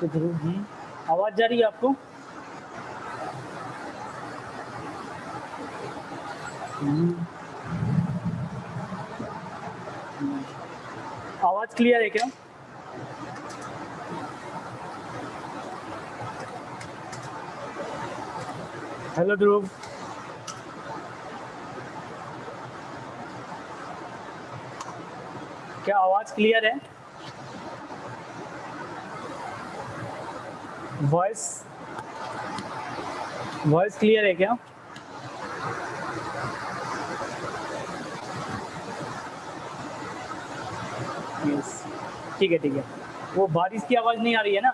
तो ध्रुव जी आवाज जा रही है आपको? आवाज क्लियर है क्या? हेलो ध्रुव, क्या आवाज क्लियर है? वॉइस क्लियर है क्या? यस, ठीक है। वो बारिश की आवाज नहीं आ रही है ना?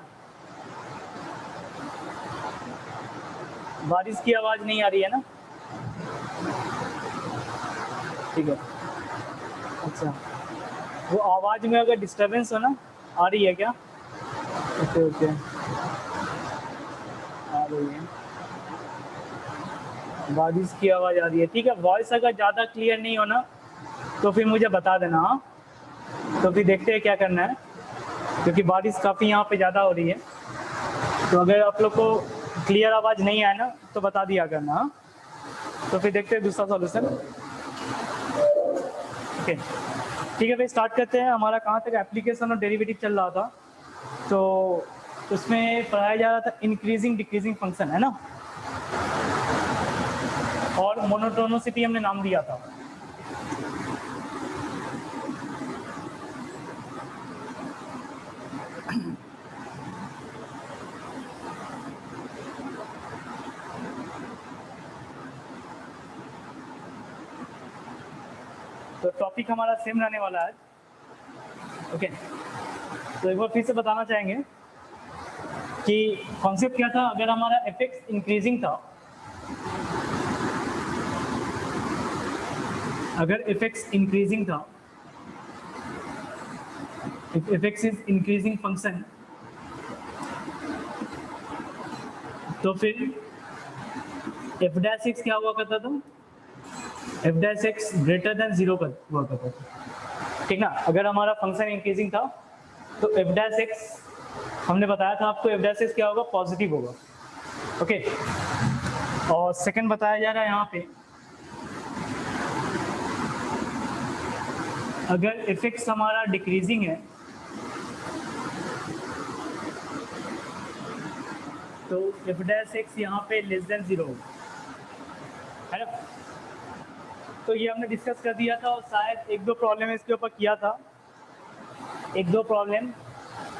बारिश की आवाज नहीं आ रही है ना? ठीक है। अच्छा, वो आवाज में अगर डिस्टरबेंस हो ना, आ रही है क्या? ओके आ रही है, बारिश की आवाज आ रही है। ठीक है, वॉइस अगर ज़्यादा क्लियर नहीं हो ना तो फिर मुझे बता देना। हाँ, तो फिर देखते हैं क्या करना है, क्योंकि बारिश काफ़ी यहाँ पे ज़्यादा हो रही है। तो अगर आप लोग को क्लियर आवाज़ नहीं आए ना तो बता दिया करना। हाँ, तो फिर देखते हैं दूसरा सॉल्यूशन। ओके, ठीक है भाई, स्टार्ट करते हैं। हमारा कहाँ तक एप्लीकेशन और डेरिवेटिव चल रहा था, तो उसमें पढ़ाया जा रहा था इंक्रीजिंग डिक्रीजिंग फंक्शन, है ना, और मोनोटोनिसिटी हमने नाम दिया था। तो टॉपिक हमारा सेम रहने वाला है। ओके, तो एक बार फिर से बताना चाहेंगे कि कॉन्सेप्ट क्या था। अगर हमारा एफएक्स इंक्रीजिंग था, अगर एफएक्स इंक्रीजिंग था, if fx is increasing function, तो फिर f डैश एक्स क्या हुआ करता था? f dash x greater than 0 हुआ करता था, ठीक ना। अगर हमारा फंक्शन इंक्रीजिंग था तो f डैश एक्स, हमने बताया था आपको, f डैश एक्स क्या होगा? पॉजिटिव होगा। ओके, और सेकंड बताया जा रहा है यहाँ पे, अगर fx हमारा डिक्रीजिंग है तो f डैश एक्स यहाँ पे लेस देन 0 होगा, है ना। तो ये हमने डिस्कस कर दिया था, और शायद एक दो प्रॉब्लम इसके ऊपर किया था, एक दो प्रॉब्लम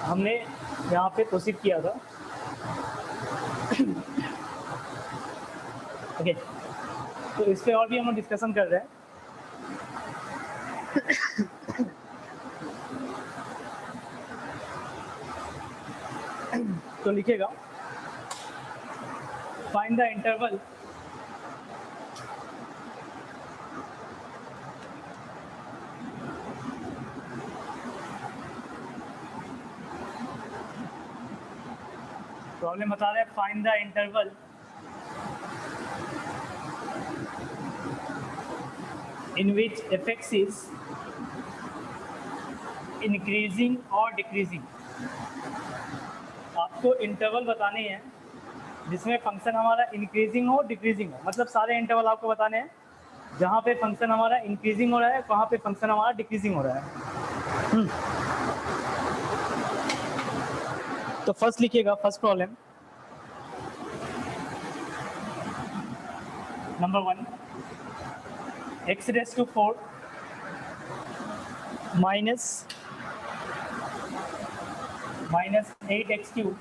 हमने यहाँ पे प्रोसीड किया था। ओके, तो इस पे और भी हम डिस्कशन कर रहे हैं। तो लिखेगा फाइंड द इंटरवल प्रॉब्लम बता रहे हैं, find the interval in which fx is increasing और decreasing। आपको इंटरवल बताने हैं जिसमें फंक्शन हमारा इंक्रीजिंग हो डिक्रीजिंग हो, मतलब सारे इंटरवल आपको बताने हैं जहाँ पे फंक्शन हमारा इंक्रीजिंग हो रहा है, वहाँ पे फंक्शन हमारा डिक्रीजिंग हो रहा है। तो फर्स्ट लिखिएगा, first problem number 1, x raise to 4 minus 8x cube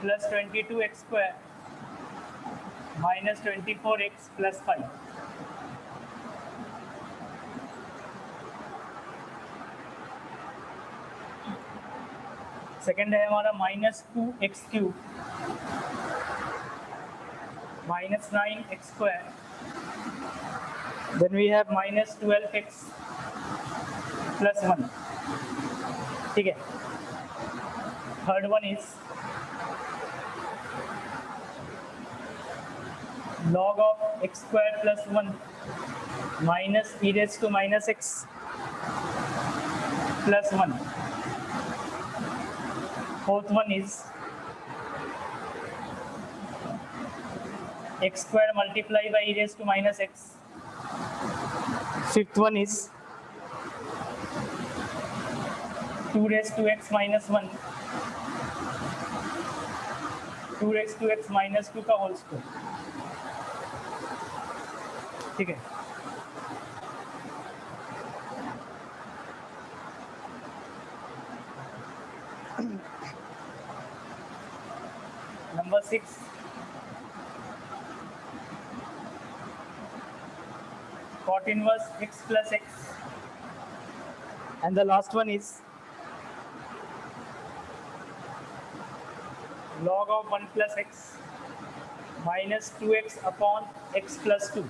plus 22x square minus 24x plus 5। Second है हमारा minus 2x cube minus 9x square, then we have minus 12x plus 1, ठीक है। Third one is log of x square plus 1 minus e raised to minus x plus 1. Fourth one is x square multiplied by e raised to minus x. Fifth one is 2 raised to x minus 1. 2 raised to x minus 2 का whole square. ठीक है. Number 6. Cot inverse x plus x. And the last one is log of 1 plus x minus 2x upon x plus 2.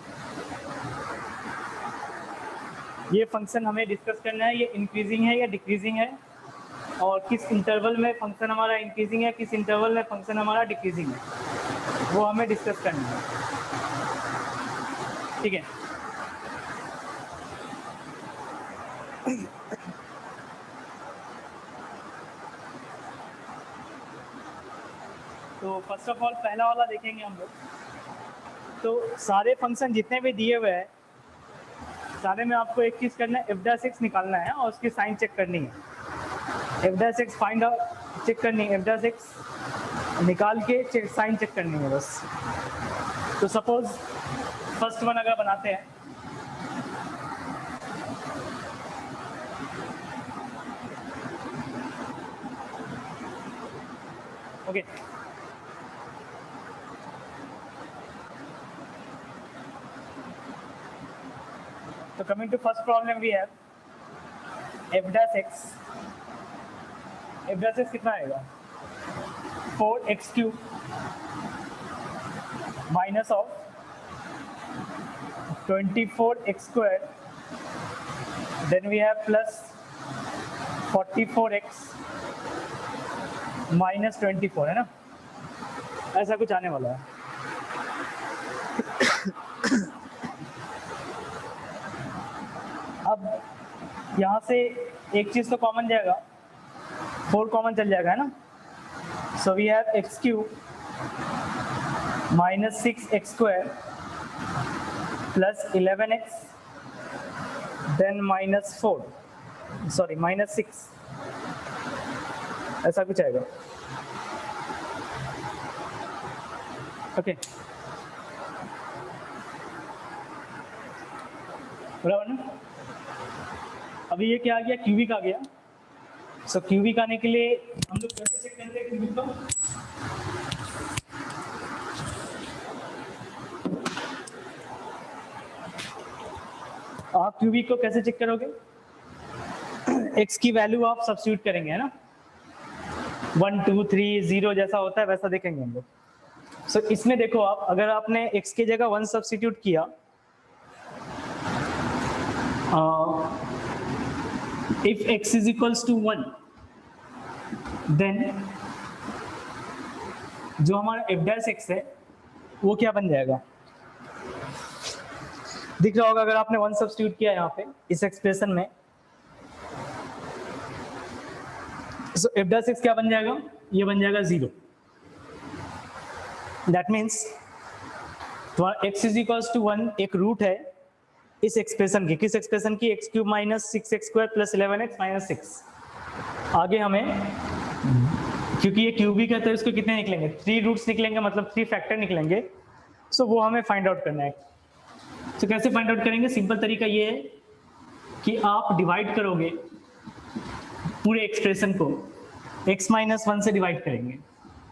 ये function हमें discuss करना है, ये increasing है या डिक्रीजिंग है, और किस इंटरवल में फंक्शन हमारा इंक्रीजिंग है, किस इंटरवल में फंक्शन हमारा डिक्रीजिंग है, वो हमें डिस्कस करना है. ठीक है. तो फर्स्ट ऑफ ऑल पहला वाला देखेंगे हम लोग. तो सारे फंक्शन जितने भी दिए हुए हैं सारे में आपको एक चीज़ करना है, एफ डैश एक्स निकालना है और उसकी साइन चेक करनी है. F dash X find out check करनी है, एफ डैश एक्स निकाल के साइन चेक करनी है बस. तो सपोज फर्स्ट वन अगर बनाते हैं, okay. So coming to first problem, we have f dash x. f dash x कितना आएगा? 4x cube minus of 24x square. Then we have plus 44x minus 24, है ना? ऐसा कुछ आने वाला है. अब यहाँ से एक चीज़ तो कॉमन जाएगा, 4 कॉमन चल जाएगा, है ना? So we have X cube minus 6x square plus 11x then minus 4, sorry minus 6, ऐसा कुछ आएगा. ओके, बराबर ना? अभी ये क्या आ गया? क्यूबिक आ गया. सो क्यूबिक आने के लिए हम लोग कैसे चेक करते हैं क्यूबिक को? आप क्यूबिक को कैसे चेक करोगे? एक्स की वैल्यू आप सब्स्टिट्यूट करेंगे, है ना? 1 2 3 0 जैसा होता है वैसा देखेंगे हम लोग. सो इसमें देखो, आप अगर आपने एक्स की जगह 1 सब्स्टिट्यूट किया, if x is equals to 1, then जो हमारा f dash x है वो क्या बन जाएगा? दिख रहा होगा अगर आपने 1 सब्स्टिट्यूट किया यहाँ पे इस एक्सप्रेशन में. सो f dash x क्या बन जाएगा? ये बन जाएगा 0. दैट मीन्स तुम्हारा x is equals to 1 एक रूट है इस एक्सप्रेशन की. किस एक्सप्रेशन की? X cube minus 6x square plus 11x minus 6. आगे हमें, क्योंकि ये क्यूबिक है तो इसको कितने निकलेंगे? 3 रूट्स निकलेंगे, मतलब 3 फैक्टर निकलेंगे. सो वो हमें फाइंड आउट करना है. तो कैसे फाइंड आउट करेंगे? सिंपल तरीका ये है कि आप डिवाइड करोगे पूरे एक्सप्रेशन को, x माइनस 1 से डिवाइड करेंगे.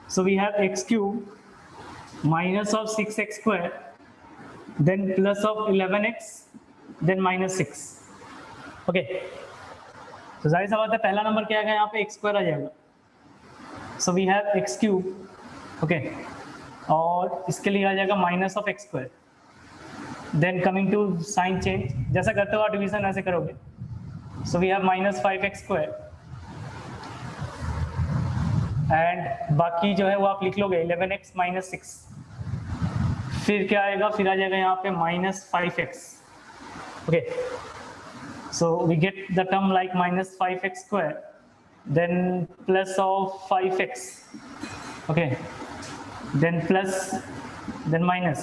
So we have X cube minus of 6x square then plus of 11x then minus 6. Okay, तो जाहिर सा बात है पहला नंबर क्या आएगा यहाँ पे? x स्क्वायर आ जाएगा. So we have X cube, okay, और इसके लिए आ जाएगा minus of X square. Then coming to sign change, जैसा करते हो डिवीजन ऐसे करोगे. So we have minus 5x square, and बाकी जो है वो आप लिख लोगे 11x माइनस 6. फिर क्या आएगा? फिर आ जाएगा यहाँ पे minus 5x. Okay, So we get the term like minus 5x square, then plus of 5x, okay, then plus, then minus.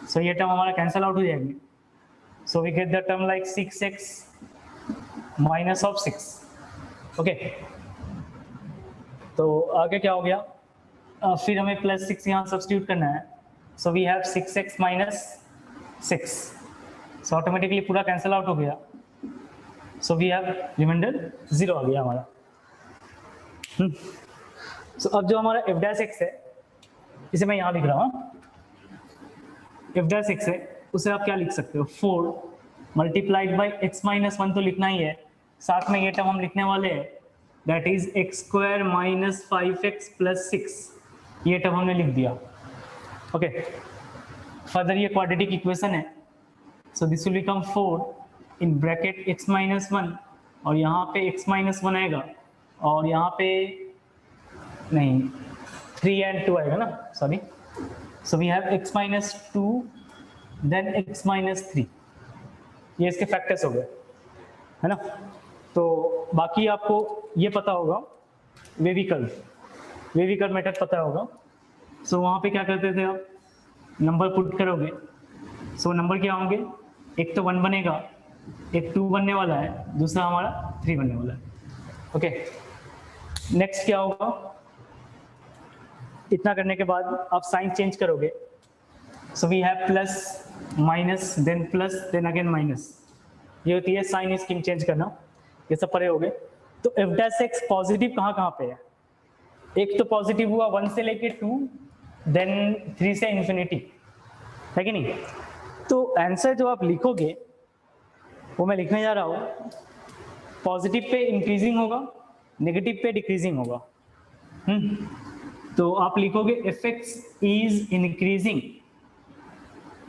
So ये term हमारा cancel out हो जाएगी. So we get the term like 6x minus of 6. Okay. तो आगे क्या हो गया? फिर हमें प्लस 6 यहाँ सब्स्टिट्यूट करना है. So we have 6x minus 6. So automatically पूरा कैंसिल आउट हो गया. सो वी हैव रिमाइंडर 0 आ गया हमारा. सो अब जो हमारा f डैश x है, इसे मैं यहाँ लिख रहा हूँ. f डैश x है, उसे आप क्या लिख सकते हो? 4 मल्टीप्लाइड बाई x माइनस 1 तो लिखना ही है. साथ में ये टर्म हम लिखने वाले हैं, that is x square minus 5x plus 6. ये टर्म हमने लिख दिया. ओके. फर्दर ये क्वाड्रेटिक इक्वेशन है. So this will become 4 in bracket x minus 1, और यहाँ पे x माइनस 1 आएगा, और यहाँ पे नहीं 3 and 2 आएगा ना, sorry. So we have x minus 2 then x minus 3. ये इसके फैक्टर्स हो गए, है ना. तो बाकी आपको ये पता होगा, वेवी कर्व मेथड पता होगा. सो वहाँ पे क्या करते थे आप? नंबर पुट करोगे. सो नंबर क्या होंगे? एक तो 1 बनेगा, एक 2 बनने वाला है, दूसरा हमारा 3 बनने वाला है. ओके. नेक्स्ट क्या होगा? इतना करने के बाद आप साइन चेंज करोगे. So we have plus minus then plus then again minus. ये होती है साइन स्कीम चेंज करना. ये सब परे हो गए. तो f डैश x पॉजिटिव कहाँ कहाँ पे है? एक तो पॉजिटिव हुआ 1 से लेके 2, देन 3 से इंफिनिटी, है कि नहीं? तो आंसर जो आप लिखोगे वो मैं लिखने जा रहा हूँ, पॉजिटिव पे इंक्रीजिंग होगा, नेगेटिव पे डिक्रीजिंग होगा. तो आप लिखोगे fx इज इंक्रीजिंग.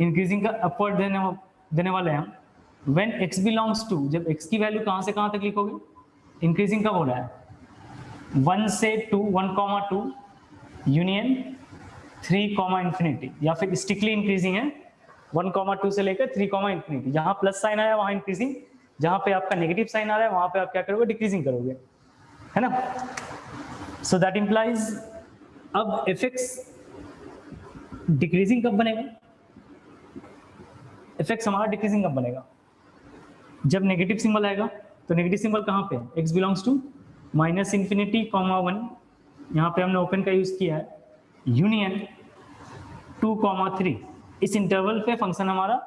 इंक्रीजिंग का अपवर्ड देने वाले हैं. When x belongs to, जब x की वैल्यू कहाँ से कहाँ तक लिखोगे? इंक्रीजिंग कब हो रहा है? 1 से 2, 1,2 यूनियन 3, इंफिनिटी, या फिर स्ट्रिक्टली इंक्रीजिंग है 1,2 से लेकर 3, इंफिनिटी. जहाँ प्लस साइन आया वहाँ इंक्रीजिंग, जहाँ पे आपका नेगेटिव साइन आ रहा है वहाँ पे आप क्या करोगे? डिक्रीजिंग करोगे, है ना. सो दैट इंप्लाइज अब fx डिक्रीजिंग कब बनेगा? fx हमारा डिक्रीजिंग कब बनेगा? जब नेगेटिव सिंबल आएगा. तो नेगेटिव सिंबल कहाँ पे है? x belongs to minus infinity, 1. यहाँ पे हमने ओपन का यूज किया है, यूनियन 2, 3. इस इंटरवल पे फंक्शन हमारा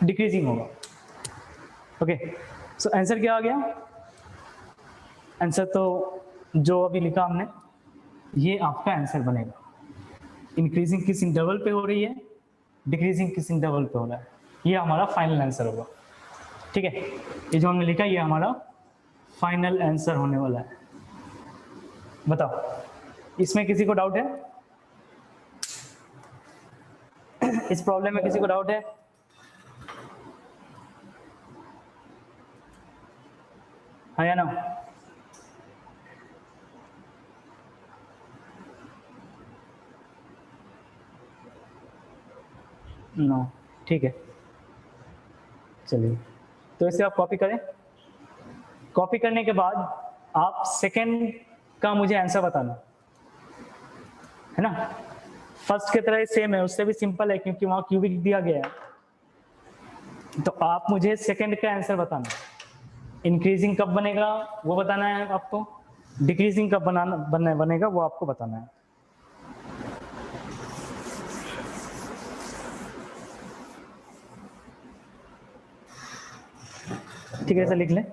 डिक्रीजिंग होगा. ओके. सो आंसर क्या आ गया? आंसर तो जो अभी लिखा हमने, ये आपका आंसर बनेगा. इंक्रीजिंग किस इंटरवल पे हो रही है, डिक्रीजिंग किस इंटरवल पे हो रहा है, ये हमारा फाइनल आंसर होगा. ठीक है. ये जो हमने लिखा ये हमारा फाइनल आंसर होने वाला है. बताओ, इसमें किसी को डाउट है? इस प्रॉब्लम में किसी को डाउट है? हाँ या ना? नो. ठीक है, चलिए. तो इसे आप कॉपी करें. कॉपी करने के बाद आप सेकंड का मुझे आंसर बताना, है ना. फर्स्ट की तरह ही सेम है, उससे भी सिंपल है क्योंकि वहां क्यूबिक दिया गया है. तो आप मुझे सेकंड का आंसर बताना. इंक्रीजिंग कब बनेगा वो बताना है आपको, डिक्रीजिंग कब बनेगा वो आपको बताना है. ठीक है, ऐसा लिख लें.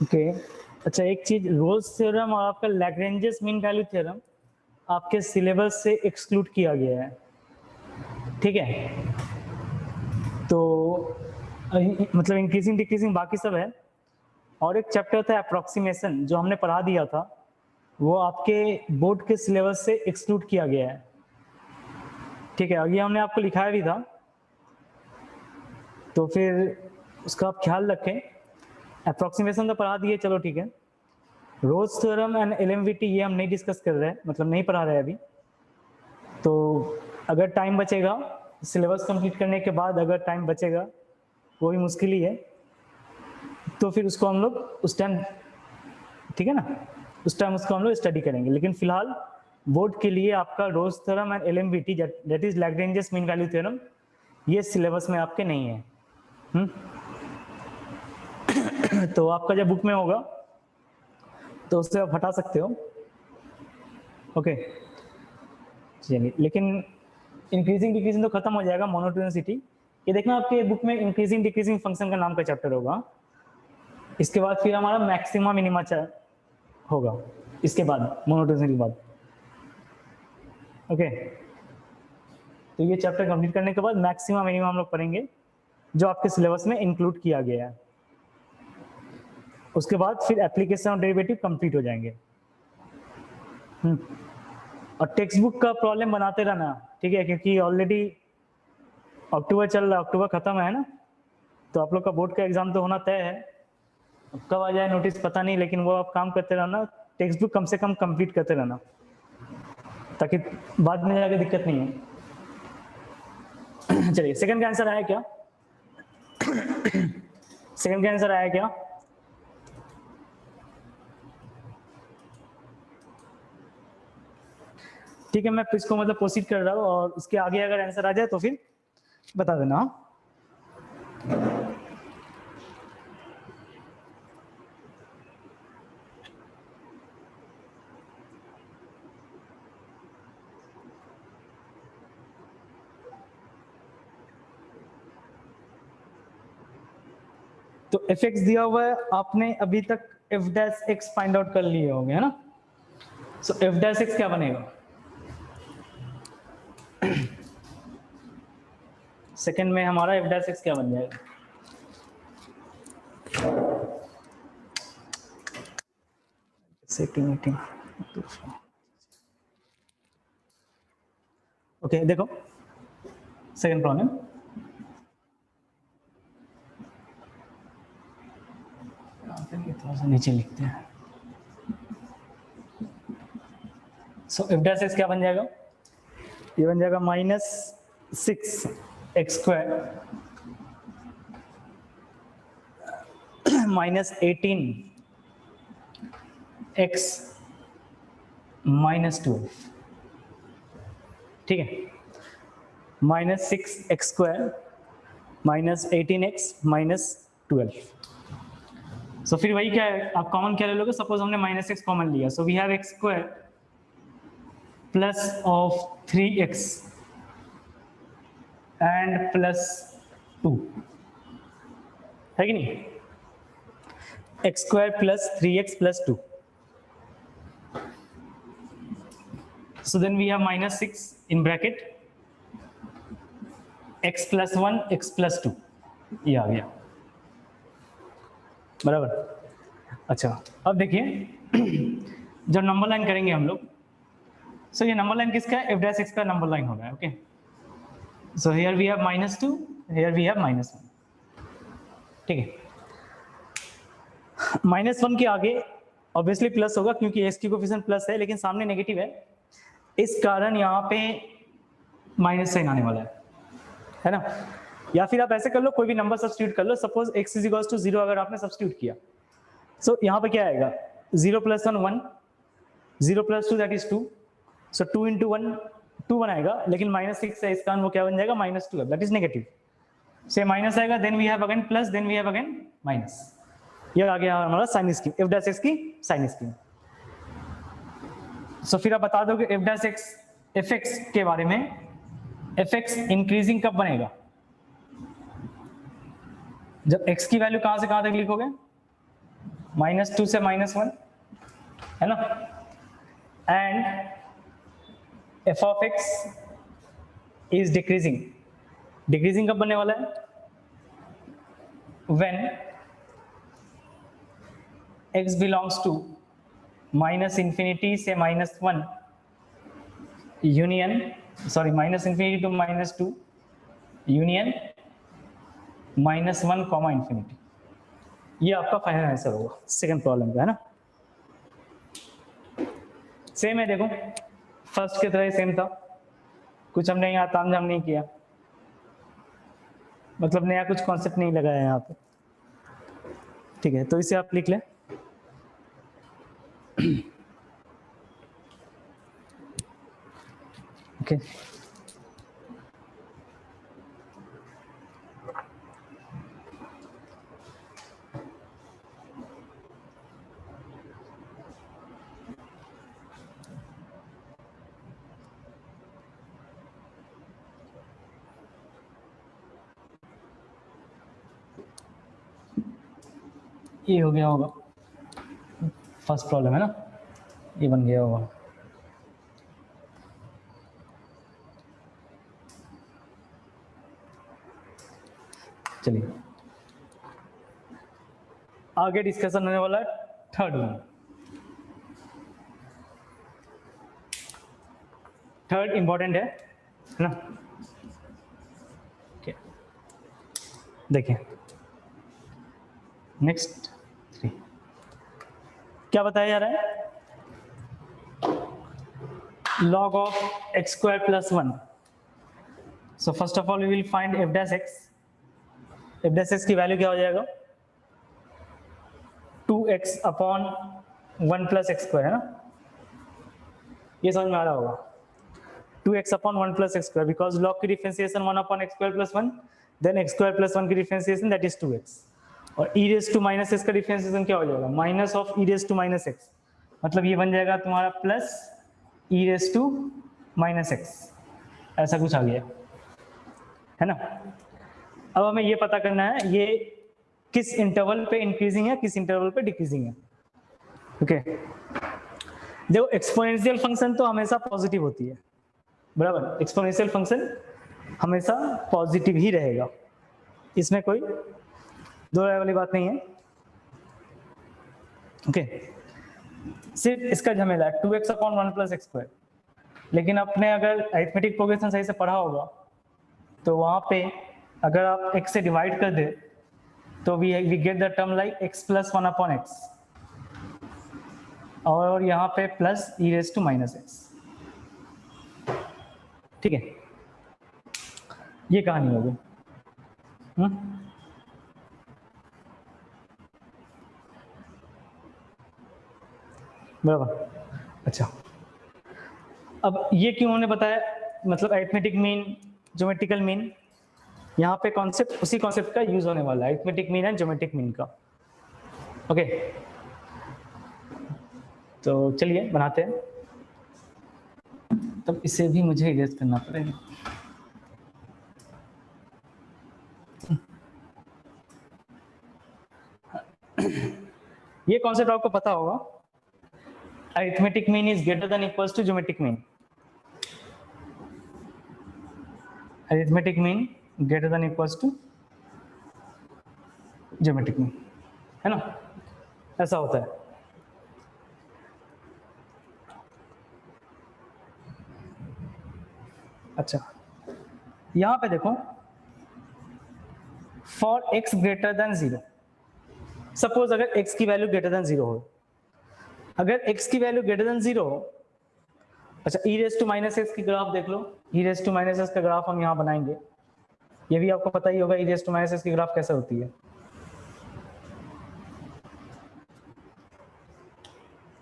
ओके अच्छा, एक चीज, रोल्स थ्योरम और आपका लैग्रेंजेस मीन वैल्यू थ्योरम आपके सिलेबस से एक्सक्लूड किया गया है, ठीक है। तो मतलब इंक्रीजिंग डिक्रीजिंग बाकी सब है, और एक चैप्टर था अप्रोक्सीमेशन जो हमने पढ़ा दिया था, वो आपके बोर्ड के सिलेबस से एक्सक्लूड किया गया है, ठीक है। और ये हमने आपको लिखाया भी था, तो फिर उसका आप ख्याल रखें। अप्रोक्सीमेशन तो पढ़ा दिए, चलो ठीक है। रोल्स थ्योरम एंड एलएमवीटी ये हम नहीं डिस्कस कर रहे हैं, मतलब नहीं पढ़ा रहे अभी। तो अगर टाइम बचेगा सिलेबस कंप्लीट करने के बाद, अगर टाइम बचेगा, वो भी मुश्किल ही है, तो फिर उसको हम लोग उस टाइम, ठीक है ना, उस टाइम उसको हम लोग स्टडी करेंगे। लेकिन फिलहाल बोर्ड के लिए आपका Rolle's theorem and LMVT, that is Lagrange's mean value theorem, ये सिलेबस में आपके नहीं है। तो आपका जब बुक में होगा तो उससे आप हटा सकते हो, ओके। चलिए, लेकिन इंक्रीजिंग डिक्रीजिंग तो खत्म हो जाएगा, मोनोटोनिसिटी। ये देखना आपके बुक में इंक्रीजिंग डिक्रीजिंग फंक्शन का नाम का चैप्टर होगा, इसके बाद फिर हमारा मैक्सिमा मिनिमा होगा, इसके बाद मोनोटोनिसिटी के बाद, ओके। तो ये चैप्टर कंप्लीट करने के बाद मैक्सिमा मिनिमा हम लोग पढ़ेंगे, जो आपके सिलेबस में इंक्लूड किया गया है। उसके बाद फिर एप्लीकेशन और डेरिवेटिव कंप्लीट हो जाएंगे। और टेक्स्ट बुक का प्रॉब्लम बनाते रहना, ठीक है, क्योंकि ऑलरेडी अक्टूबर चल रहा है, अक्टूबर खत्म है ना, तो आप लोग का बोर्ड का एग्जाम तो होना तय है। कब आ जाए नोटिस पता नहीं, लेकिन वो आप काम करते रहना, टेक्स्ट बुक कम से कम कंप्लीट करते रहना, ताकि बाद में जाके दिक्कत नहीं है। चलिए, सेकंड का आंसर आया क्या? सेकंड का आंसर आया क्या? ठीक है, मैं इसको मतलब प्रोसीड कर रहा हूँ, और उसके आगे अगर आंसर आ जाए तो फिर बता देना। तो एफ एक्स दिया हुआ है, आपने अभी तक F dash X find out कर लिए होंगे, है ना। सो एफ डैश एक्स क्या बनेगा? सेकंड में हमारा एफ डैश एक्स क्या बन जाएगा? सेकंड मीटिंग, ओके, देखो सेकंड प्रॉब्लम। थोड़ा सा नीचे लिखते हैं। सो एफ डैश एक्स क्या बन जाएगा? ये बन जाएगा -6 एक्स स्क्वायर -18 एक्स -12, ठीक है। -6 एक्स स्क्वायर -18 एक्स -12। सो फिर वही क्या है, आप कॉमन क्या ले लोगे? सपोज हमने -6 कॉमन लिया, so we have x square plus of 3x and +2, है कि नहीं? X square plus 3x +2, so then we have -6 in bracket x + 1 x + 2, ये आ गया, बराबर। अच्छा, अब देखिए जब नंबर लाइन करेंगे हम लोग, सो ये नंबर लाइन किसका है? एफ डैश एक्स का नंबर लाइन होगा, okay. So here we have -2, here we have -1, ठीक है। -1 के आगे ऑब्वियसली प्लस होगा, क्योंकि एक्स की कोफिशिएंट प्लस है, लेकिन सामने नेगेटिव है, इस कारण यहाँ पे माइनस साइन आने वाला है ना। या फिर आप ऐसे कर लो, कोई भी नंबर सब्स्टिट्यूट कर लो, सपोज x = 0 अगर आपने सब्स्टिट्यूट किया, सो यहाँ पे क्या आएगा? 0 + 1 1, 0 + 2 दैट इज 2, सो 2 × 1 2 बनाएगा, लेकिन -6 है, इस कारण वो क्या बन जाएगा? -12, दैट इज नेगेटिव। से माइनस आएगा, then we have again plus, then we have again minus. ये आ गया हमारा sign scheme, f dash x की साइन स्कीम। सो फिर आप बता दो कि f dash x f x के बारे में, एफ एक्स इंक्रीजिंग कब बनेगा? जब x की वैल्यू कहां से कहां तक लिखोगे? -2 से -1 है ना, and f of x is decreasing. Decreasing कब बनने वाला है? व्हेन x बिलोंग्स टू -∞ से -1 यूनियन, सॉरी -∞ टू -2 यूनियन -1, ∞। ये आपका फाइनल आंसर होगा सेकंड प्रॉब्लम का, है ना। सेम है, देखो फर्स्ट की तरह सेम था, कुछ हमने यहाँ तामझाम नहीं किया, मतलब नया कुछ कॉन्सेप्ट नहीं लगाया यहाँ पे, ठीक है। तो इसे आप लिख लें। ओके ये हो गया होगा फर्स्ट प्रॉब्लम, है ना, ये बन गया होगा। चलिए आगे डिस्कशन होने वाला है थर्ड वन। थर्ड इंपॉर्टेंट है ना। okay. देखिए नेक्स्ट 3 क्या बताया जा रहा है? log of x square plus 1. So first of all we will find f dash x. f dash x की वैल्यू क्या हो जाएगा? 2x upon 1 plus x square, है ना, ये समझ में आ रहा होगा। 2x upon 1 plus x square, because log की differentiation 1 upon x square plus 1, then x square plus 1 की डिफरेंशिएशन दैट इज 2x, और e raise to minus x का डिफरेंशिएशन क्या हो जाएगा? Minus of e raise to minus x, मतलब ये बन जाएगा तुम्हारा plus e raise to minus x, ऐसा कुछ आ गया, है ना। अब हमें ये पता करना है ये किस इंटरवल पे इंक्रीजिंग है, किस इंटरवल पे डिक्रीजिंग है। ओके देखो एक्सपोनेंशियल फंक्शन तो हमेशा पॉजिटिव होती है, बराबर, एक्सपोनेंशियल फंक्शन हमेशा पॉजिटिव ही रहेगा, इसमें कोई दो राय वाली बात नहीं है। ओके सिर्फ इसका झमेला है 2x upon 1 plus x square, लेकिन आपने अगर अरिथमेटिक प्रोग्रेशन सही से पढ़ा होगा तो वहां पे अगर आप x से डिवाइड कर दे तो we get the term like x plus 1 upon x, और यहाँ पे plus e raise to minus x, ठीक है, ये कहानी होगी। बराबर। अच्छा अब ये क्यों उन्होंने बताया, मतलब अरिथमेटिक मीन, ज्योमेट्रिकल मीन, यहाँ पे कॉन्सेप्ट उसी कॉन्सेप्ट का यूज होने वाला है, arithmetic mean and geometric mean का। ओके तो चलिए बनाते हैं, तब इसे भी मुझे इरेज करना पड़ेगा। ये कॉन्सेप्ट आपको पता होगा, arithmetic mean is greater than equals to geometric mean. Arithmetic mean greater than equals to geometric mean, है ना, ऐसा होता है। अच्छा यहां पे देखो for x greater than 0, suppose अगर x की वैल्यू ग्रेटर देन 0 हो, अगर x की वैल्यू ग्रेटर देन 0 हो, अच्छा e raise to minus x की ग्राफ देख लो, e raise to minus x का ग्राफ हम यहाँ बनाएंगे, ये भी आपको पता ही होगा e raise to minus x की ग्राफ कैसे होती है,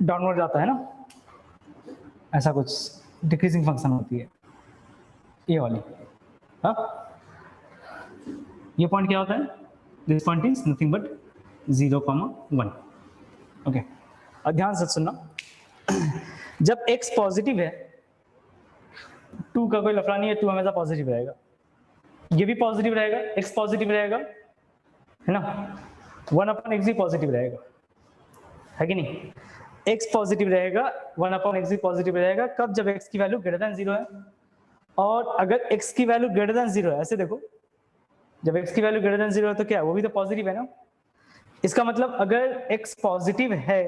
डाउनवर्ड जाता है ना, ऐसा कुछ डिक्रीजिंग फंक्शन होती है ये वाली। हाँ ये पॉइंट क्या होता है? This point is nothing but 0,1। Okay अब ध्यान से सुनना, जब x पॉजिटिव है, 2 का कोई लफड़ा नहीं है, 2 हमेशा पॉजिटिव रहेगा, ये भी पॉजिटिव रहेगा, x पॉजिटिव रहेगा, है ना, 1 अपॉन x भी पॉजिटिव रहेगा, है कि नहीं? x पॉजिटिव रहेगा, 1/x भी पॉजिटिव रहेगा कब? जब x की वैल्यू ग्रेटर देन 0 है। और अगर x की वैल्यू ग्रेटर देन 0 है, ऐसे देखो, जब x की वैल्यू ग्रेटर देन 0 है तो क्या, वो भी तो पॉजिटिव है ना। इसका मतलब अगर x पॉजिटिव है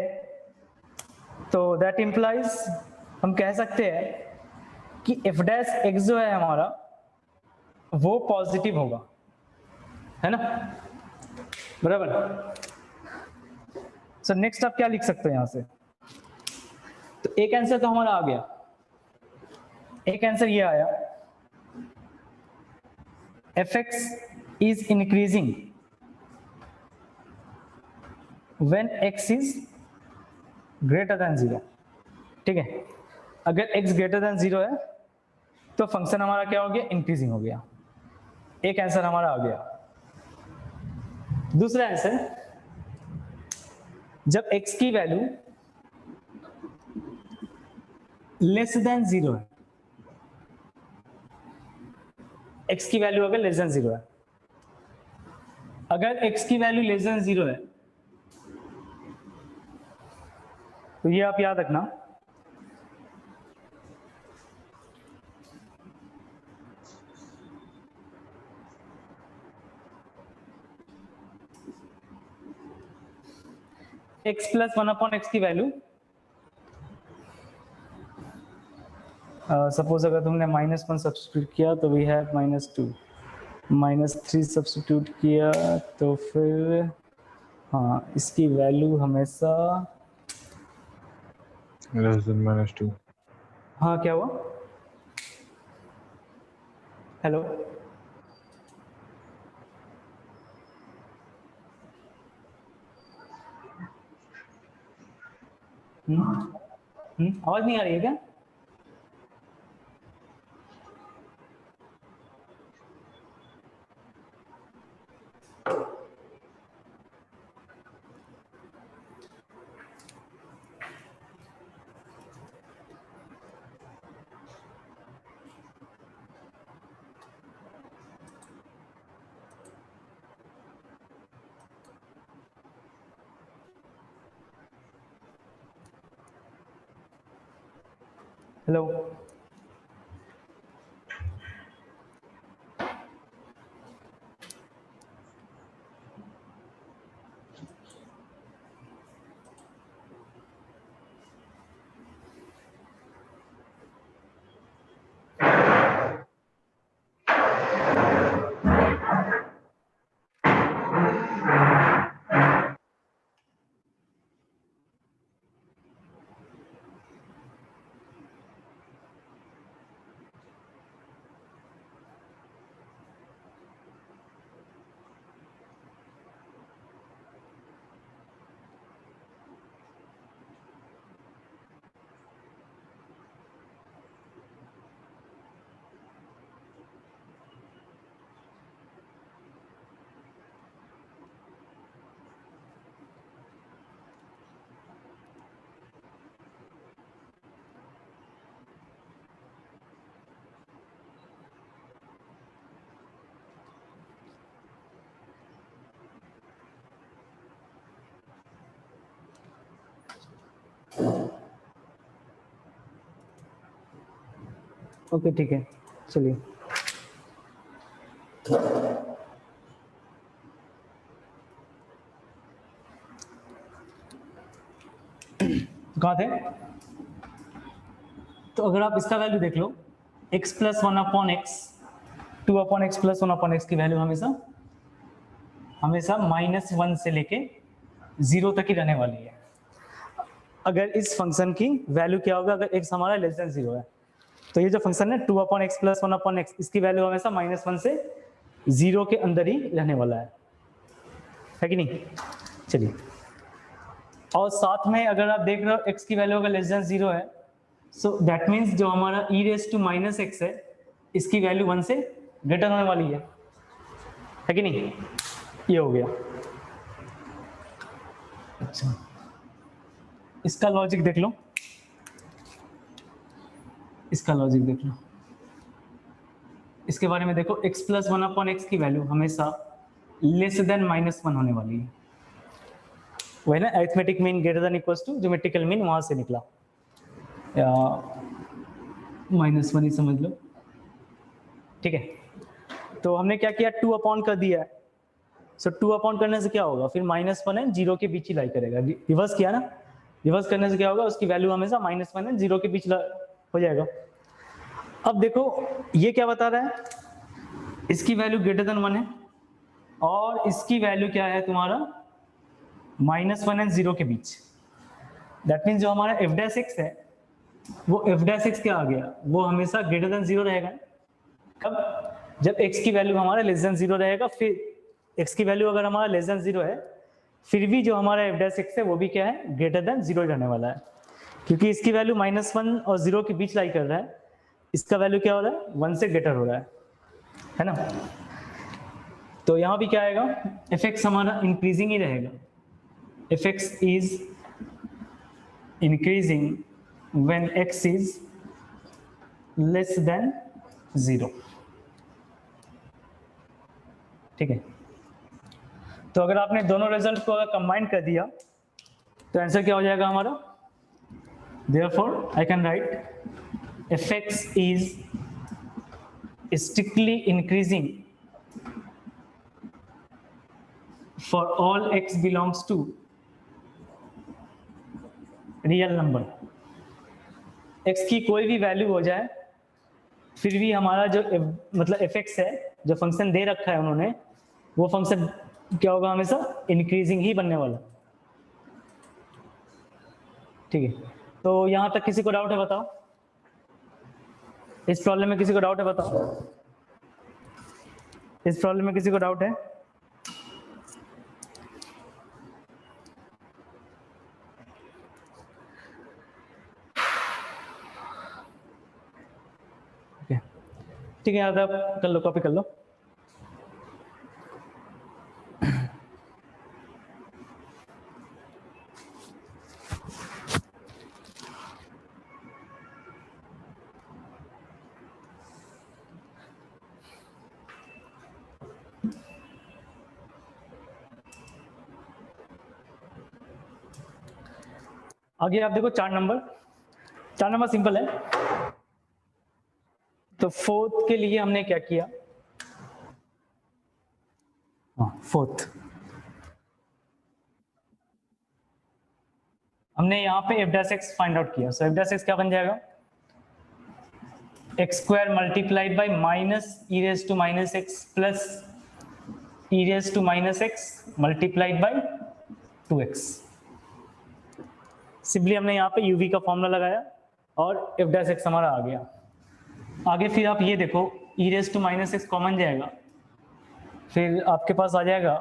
तो दैट इंप्लाइज हम कह सकते हैं कि f डैश x जो है हमारा वो पॉजिटिव होगा, है ना, बराबर। सो नेक्स्ट आप क्या लिख सकते हो यहां से? तो एक आंसर तो हमारा आ गया, एक आंसर ये आया, fx is increasing when x is greater than 0, ठीक है। अगर x ग्रेटर देन 0 है तो फंक्शन हमारा क्या हो गया? इंक्रीजिंग हो गया। एक आंसर हमारा आ गया। दूसरा आंसर, जब x की वैल्यू लेस देन 0 है, x की वैल्यू अगर लेस देन 0 है, अगर x की वैल्यू लेस देन 0 है तो ये आप याद रखना, x प्लस 1/x की वैल्यू, सपोज अगर तुमने -1 सब्स्टिट्यूट किया तो वी हैव -2, -3 सब्स्टिट्यूट किया तो फिर हाँ इसकी वैल्यू हमेशा लेस देन -2। हाँ क्या हुआ? हेलो, आवाज नहीं आ रही है क्या? हेलो, ओके ठीक है, चलिए। कहाँ थे? तो अगर आप इसका वैल्यू देख लो, x plus 1/x 2/x plus 1/x की वैल्यू हमेशा हमेशा -1 से लेके 0 तक ही रहने वाली है। अगर इस फंक्शन की वैल्यू क्या होगा, अगर x हमारा लेस देन 0 है तो ये जो फंक्शन है 2/x प्लस 1/x, इसकी वैल्यू हमेशा -1 से 0 के अंदर ही रहने वाला है कि नहीं? चलिए, और साथ में अगर आप देख रहे हो x की वैल्यू अगर लेस देन 0 है, सो दैट मीन्स जो हमारा e⁻⁻x है इसकी वैल्यू 1 से ग्रेटर होने वाली है कि नहीं? ये हो गया। अच्छा, इसका लॉजिक देख लो, इसका लॉजिक देख लो, इसके बारे में देखो, x प्लस 1/x की वैल्यू हमेशा लेस देन -1 होने वाली है। वही ना, arithmetic mean greater than equals to geometrical mean, वहां से निकला, या -1 ही समझ लो, ठीक है। तो हमने क्या किया, 2 अपॉन कर दिया है। सो 2 अपॉन करने से क्या होगा, फिर -1 है 0 के बीच ही लाई करेगा, रिवर्स किया ना, रिवर्स करने से क्या होगा, उसकी वैल्यू हमेशा -1 है 0 के बीच हो जाएगा। अब देखो ये क्या बता रहा है, इसकी वैल्यू ग्रेटर देन 1 है और इसकी वैल्यू क्या है तुम्हारा, -1 एंड 0 के बीच। दैट मीन्स जो हमारा f' है वो f' क्या आ गया, वो हमेशा ग्रेटर देन 0 रहेगा। कब, जब x की वैल्यू हमारा लेस देन 0 रहेगा। फिर x की वैल्यू अगर हमारा लेस देन 0 है, फिर भी जो हमारा f' है वो भी क्या है, ग्रेटर देन 0 रहने वाला है, क्योंकि इसकी वैल्यू -1 और 0 के बीच लाई कर रहा है, इसका वैल्यू क्या हो रहा है, 1 से ग्रेटर हो रहा है ना। तो यहाँ भी क्या आएगा, fx हमारा इंक्रीजिंग ही रहेगा, fx is increasing when x is less than 0, ठीक है। तो अगर आपने दोनों रिजल्ट को अगर कंबाइन कर दिया तो आंसर क्या हो जाएगा हमारा, therefore I can write fx is strictly increasing for all x belongs to real number। x की कोई भी वैल्यू हो जाए फिर भी हमारा जो मतलब fx है, जो फंक्शन दे रखा है उन्होंने, वो फंक्शन क्या होगा, हमेशा इंक्रीजिंग ही बनने वाला, ठीक है। तो यहां तक किसी को डाउट है बताओ, इस प्रॉब्लम में किसी को डाउट है बताओ, इस प्रॉब्लम में किसी को डाउट है? ठीक है, याद आप कर लो, कॉपी कर लो। आगे आप देखो 4 नंबर, 4 नंबर सिंपल है। तो फोर्थ के लिए हमने क्या किया, फोर्थ हमने यहाँ पे f' फाइंड आउट किया। सो f' क्या बन जाएगा, x² multiplied by -e⁻x plus e⁻x multiplied by 2x। Simply हमने यहाँ पे uv का फॉर्मूला लगाया और f' हमारा आ गया। आगे फिर आप ये देखो, e⁻x कॉमन जाएगा, फिर आपके पास आ जाएगा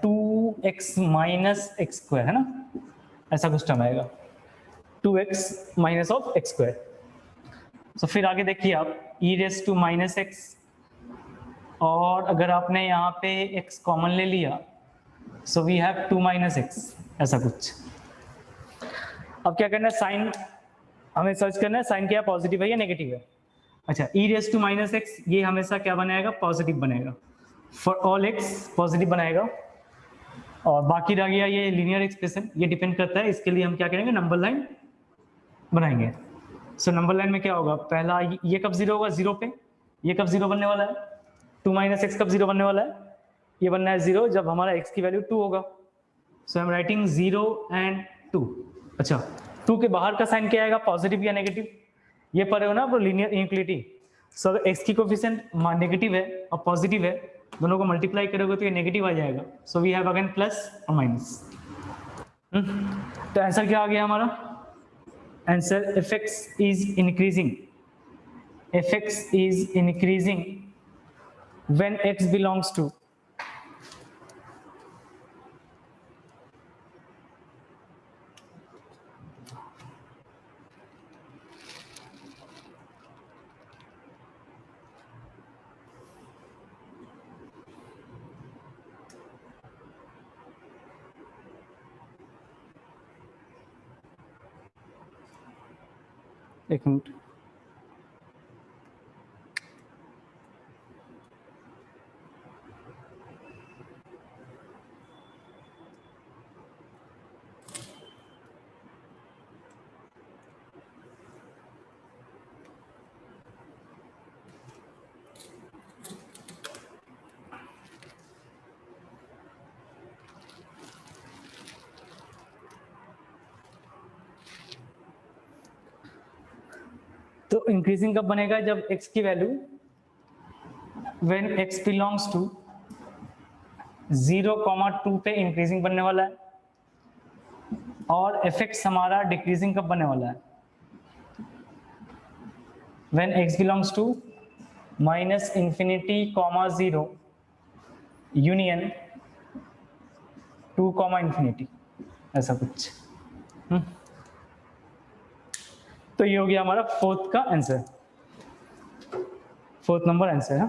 2x माइनस एक्स स्क्वायर, है ना, ऐसा कुछ टर्म आएगा, 2x minus of X square. तो फिर आगे देखिए आप e⁻x, और अगर आपने यहाँ पे x कॉमन ले लिया, सो वी हैव 2 - x, ऐसा कुछ। अब क्या करना है, साइन हमें सर्च करना है, साइन क्या पॉजिटिव है या नेगेटिव है। अच्छा, e⁻x ये हमेशा क्या बनाएगा, पॉजिटिव बनेगा, फॉर ऑल x पॉजिटिव बनाएगा। और बाकी रह गया ये लीनियर एक्सप्रेशन, ये डिपेंड करता है, इसके लिए हम क्या करेंगे, नंबर लाइन बनाएंगे। सो नंबर लाइन में क्या होगा, पहला ये कब 0 होगा, 0 पे, ये कब 0 बनने वाला है, 2 - x कब 0 बनने वाला है, ये बनना है 0 जब हमारा x की वैल्यू 2 होगा। सो आई एम राइटिंग 0 एंड 2। अच्छा, 2 के बाहर का साइन क्या आएगा, पॉजिटिव या नेगेटिव, ये पढ़े हो ना आप लीनियर इनइक्वालिटी। सो अगर x की कोफिशिएंट नेगेटिव है और पॉजिटिव है, दोनों को मल्टीप्लाई करोगे तो ये नेगेटिव आ जाएगा। So we have again plus और माइनस। तो आंसर क्या आ गया हमारा, answer fx is increasing, fx is increasing when x belongs to एक मिनट, तो इंक्रीजिंग कब बनेगा? जब x की value when x belongs to 0,2 पे इंक्रीजिंग बनने वाला है, और fx हमारा डिक्रीजिंग कब बनने वाला है? When x belongs to -∞, 0 union 2, ∞, ऐसा कुछ। तो ये हो गया हमारा फोर्थ का आंसर, फोर्थ नंबर आंसर है।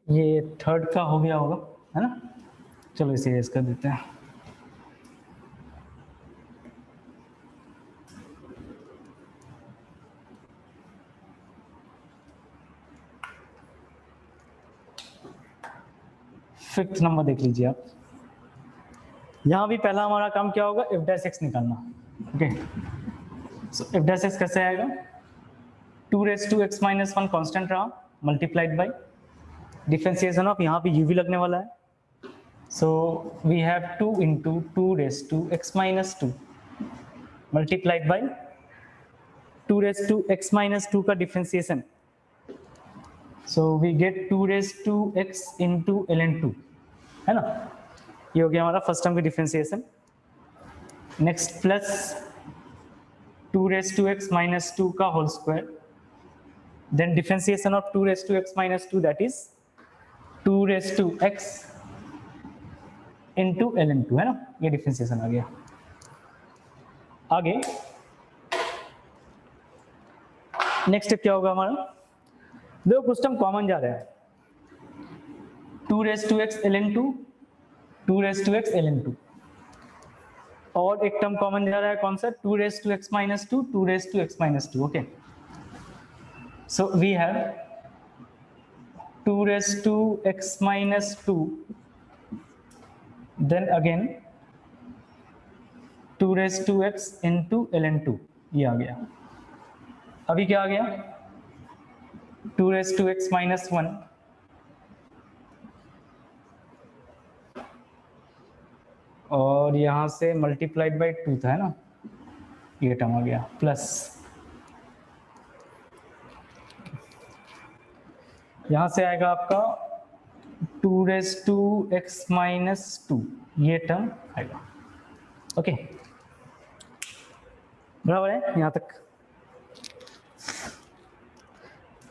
ये थर्ड का हो गया होगा, है ना? चलो इसे रेस कर देते हैं। फिफ्थ नंबर देख लीजिए आप। यहाँ भी पहला हमारा काम क्या होगा? एफ डैश एक्स निकालना। ओके, सो एफ डैश एक्स कैसे आएगा? 2⁻x-1 कांस्टेंट रहा, मल्टीप्लाइड बाय डिफरेंशिएशन ऑफ, यहाँ पे u भी लगने वाला है, so we have 2 into 2⁻x-2 multiplied by 2⁻x-2 का differentiation, so we get 2⁻x into ln2, है ना? ये हो गया हमारा फर्स्ट टर्म की डिफरेंशिएशन। नेक्स्ट प्लस 2⁻x-2 का whole square, then differentiation of 2⁻x-2 that is 2⁻x into ln2, है ना? ये डिफरेंशिएशन आ गया। आगे नेक्स्ट स्टेप क्या होगा हमारा? देखो कुछ टर्म कॉमन जा रहा है, 2⁻x ln2, 2⁻x ln2, और एक टर्म कॉमन जा रहा है, कौन सा? 2⁻x-2, 2⁻x-2। Okay, so we have 2⁻x-2, then again 2⁻x into ln2, ये आ गया। अभी क्या आ गया? 2⁻x-1, और यहाँ से मल्टीप्लाइड बाय 2 था, है ना? ये टर्म आ गया, प्लस यहाँ से आएगा आपका 2⁻x-2, ये टर्म आएगा। ओके, बराबर है यहाँ तक?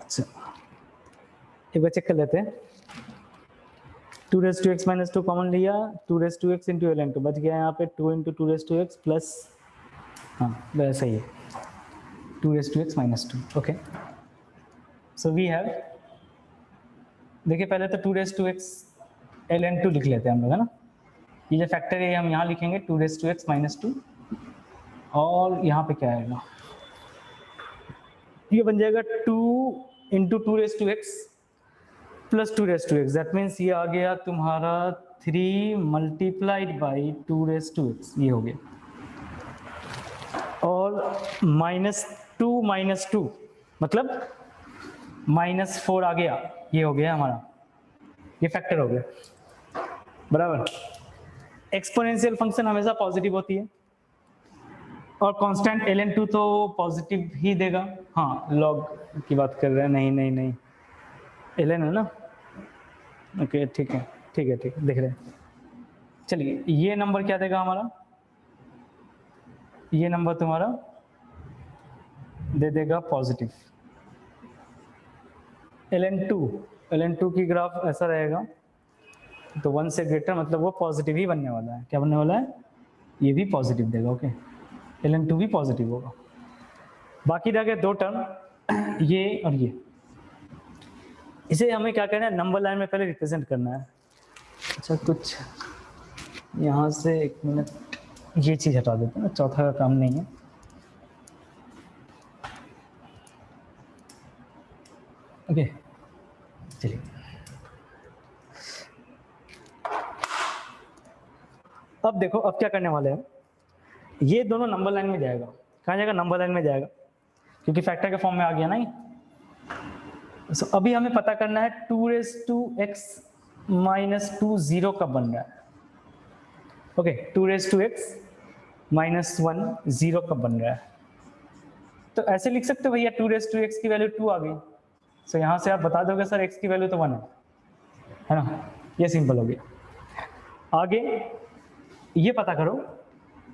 अच्छा, एक बार चेक कर लेते हैं। 2⁻x-2 कॉमन लिया, 2⁻x into ln2 बच गया यहाँ पे 2 into 2⁻x प्लस, हाँ वैसा ही है 2⁻x-2। Okay, so we have, देखिए पहले तो 2⁻x ln2 लिख लेते हैं हम लोग, है ना? ये जो फैक्टर है हम यहाँ लिखेंगे 2⁻x-2, और यहाँ पे क्या आएगा? ये बन जाएगा 2 into 2⁻x plus 2⁻x, that means ये आ गया तुम्हारा 3 मल्टीप्लाइड बाई 2⁻x, ये हो गया, और -2 मतलब -4 आ गया, ये हो गया हमारा, ये फैक्टर हो गया, बराबर। एक्सपोनेंशियल फंक्शन हमेशा पॉजिटिव होती है, और कांस्टेंट ln2 तो पॉजिटिव ही देगा। हाँ, लॉग की बात कर रहे हैं, नहीं ln है ना? ओके, ठीक है देख रहे हैं। चलिए, ये नंबर क्या देगा हमारा? ये नंबर तुम्हारा दे देगा पॉजिटिव। ln2 की ग्राफ ऐसा रहेगा, तो 1 से ग्रेटर मतलब वो पॉजिटिव ही बनने वाला है। क्या बनने वाला है? ये भी पॉजिटिव देगा। ओके, ln2 भी पॉजिटिव होगा। बाकी रह गए 2 टर्म, ये और ये। इसे हमें क्या करना है? नंबर लाइन में पहले रिप्रेजेंट करना है। अच्छा, कुछ यहाँ से 1 मिनट ये चीज हटा देते हैं ना, चौथा का काम नहीं है। ओके, चलिए अब देखो, अब क्या करने वाले हैं, ये दोनों नंबर लाइन में जाएगा। कहाँ जाएगा? नंबर लाइन में जाएगा, क्योंकि फैक्टर के फॉर्म में आ गया ना ये। So, अभी हमें पता करना है 2x - 2 0 कब बन रहा है। ओके, 2x - 1 0 कब बन रहा है। तो ऐसे लिख सकते हो भैया, 2x की वैल्यू 2 आ गई। सो यहाँ से आप बता दोगे सर x की वैल्यू तो 1 है ना। ये सिंपल हो गया। आगे ये पता करो,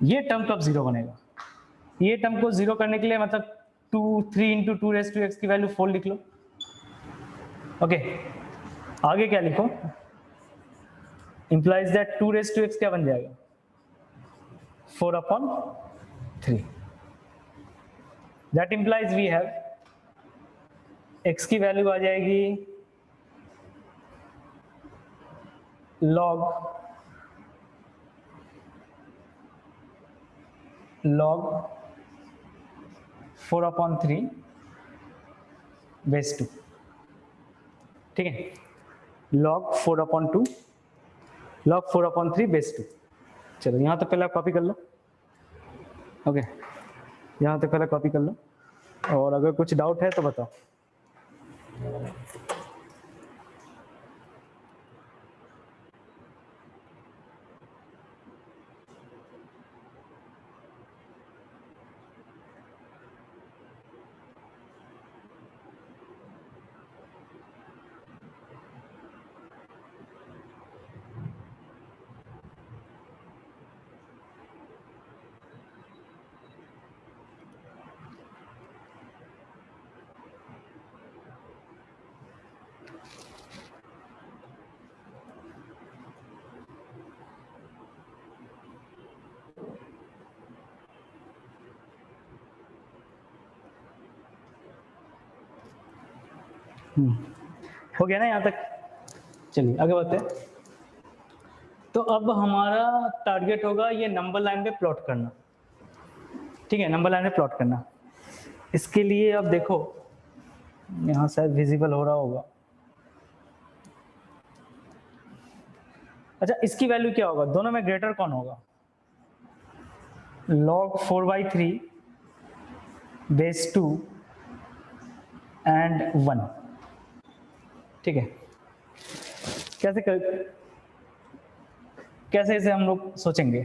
ये टर्म कब 0 बनेगा। ये टर्म को 0 करने के लिए मतलब 3 × 2x की वैल्यू 4 लिख लो। ओके, आगे क्या लिखो, इंप्लाइज दैट 2x क्या बन जाएगा, 4/3। That implies we have x की वैल्यू आ जाएगी log 4/3 बेस 2। ठीक है, log 4/3 बेस 2। चलो यहाँ तो पहले आप कॉपी कर लो। ओके, यहाँ तो पहले कॉपी कर लो, और अगर कुछ डाउट है तो बताओ। हो गया ना यहाँ तक। चलिए आगे बढ़ते हैं। तो अब हमारा टारगेट होगा ये नंबर लाइन पे प्लॉट करना। ठीक है, नंबर लाइन पे प्लॉट करना। इसके लिए अब देखो, यहाँ शायद विजिबल हो रहा होगा। अच्छा, इसकी वैल्यू क्या होगा, दोनों में ग्रेटर कौन होगा, log 4/3 बेस 2 एंड 1। ठीक है, कैसे इसे हम लोग सोचेंगे।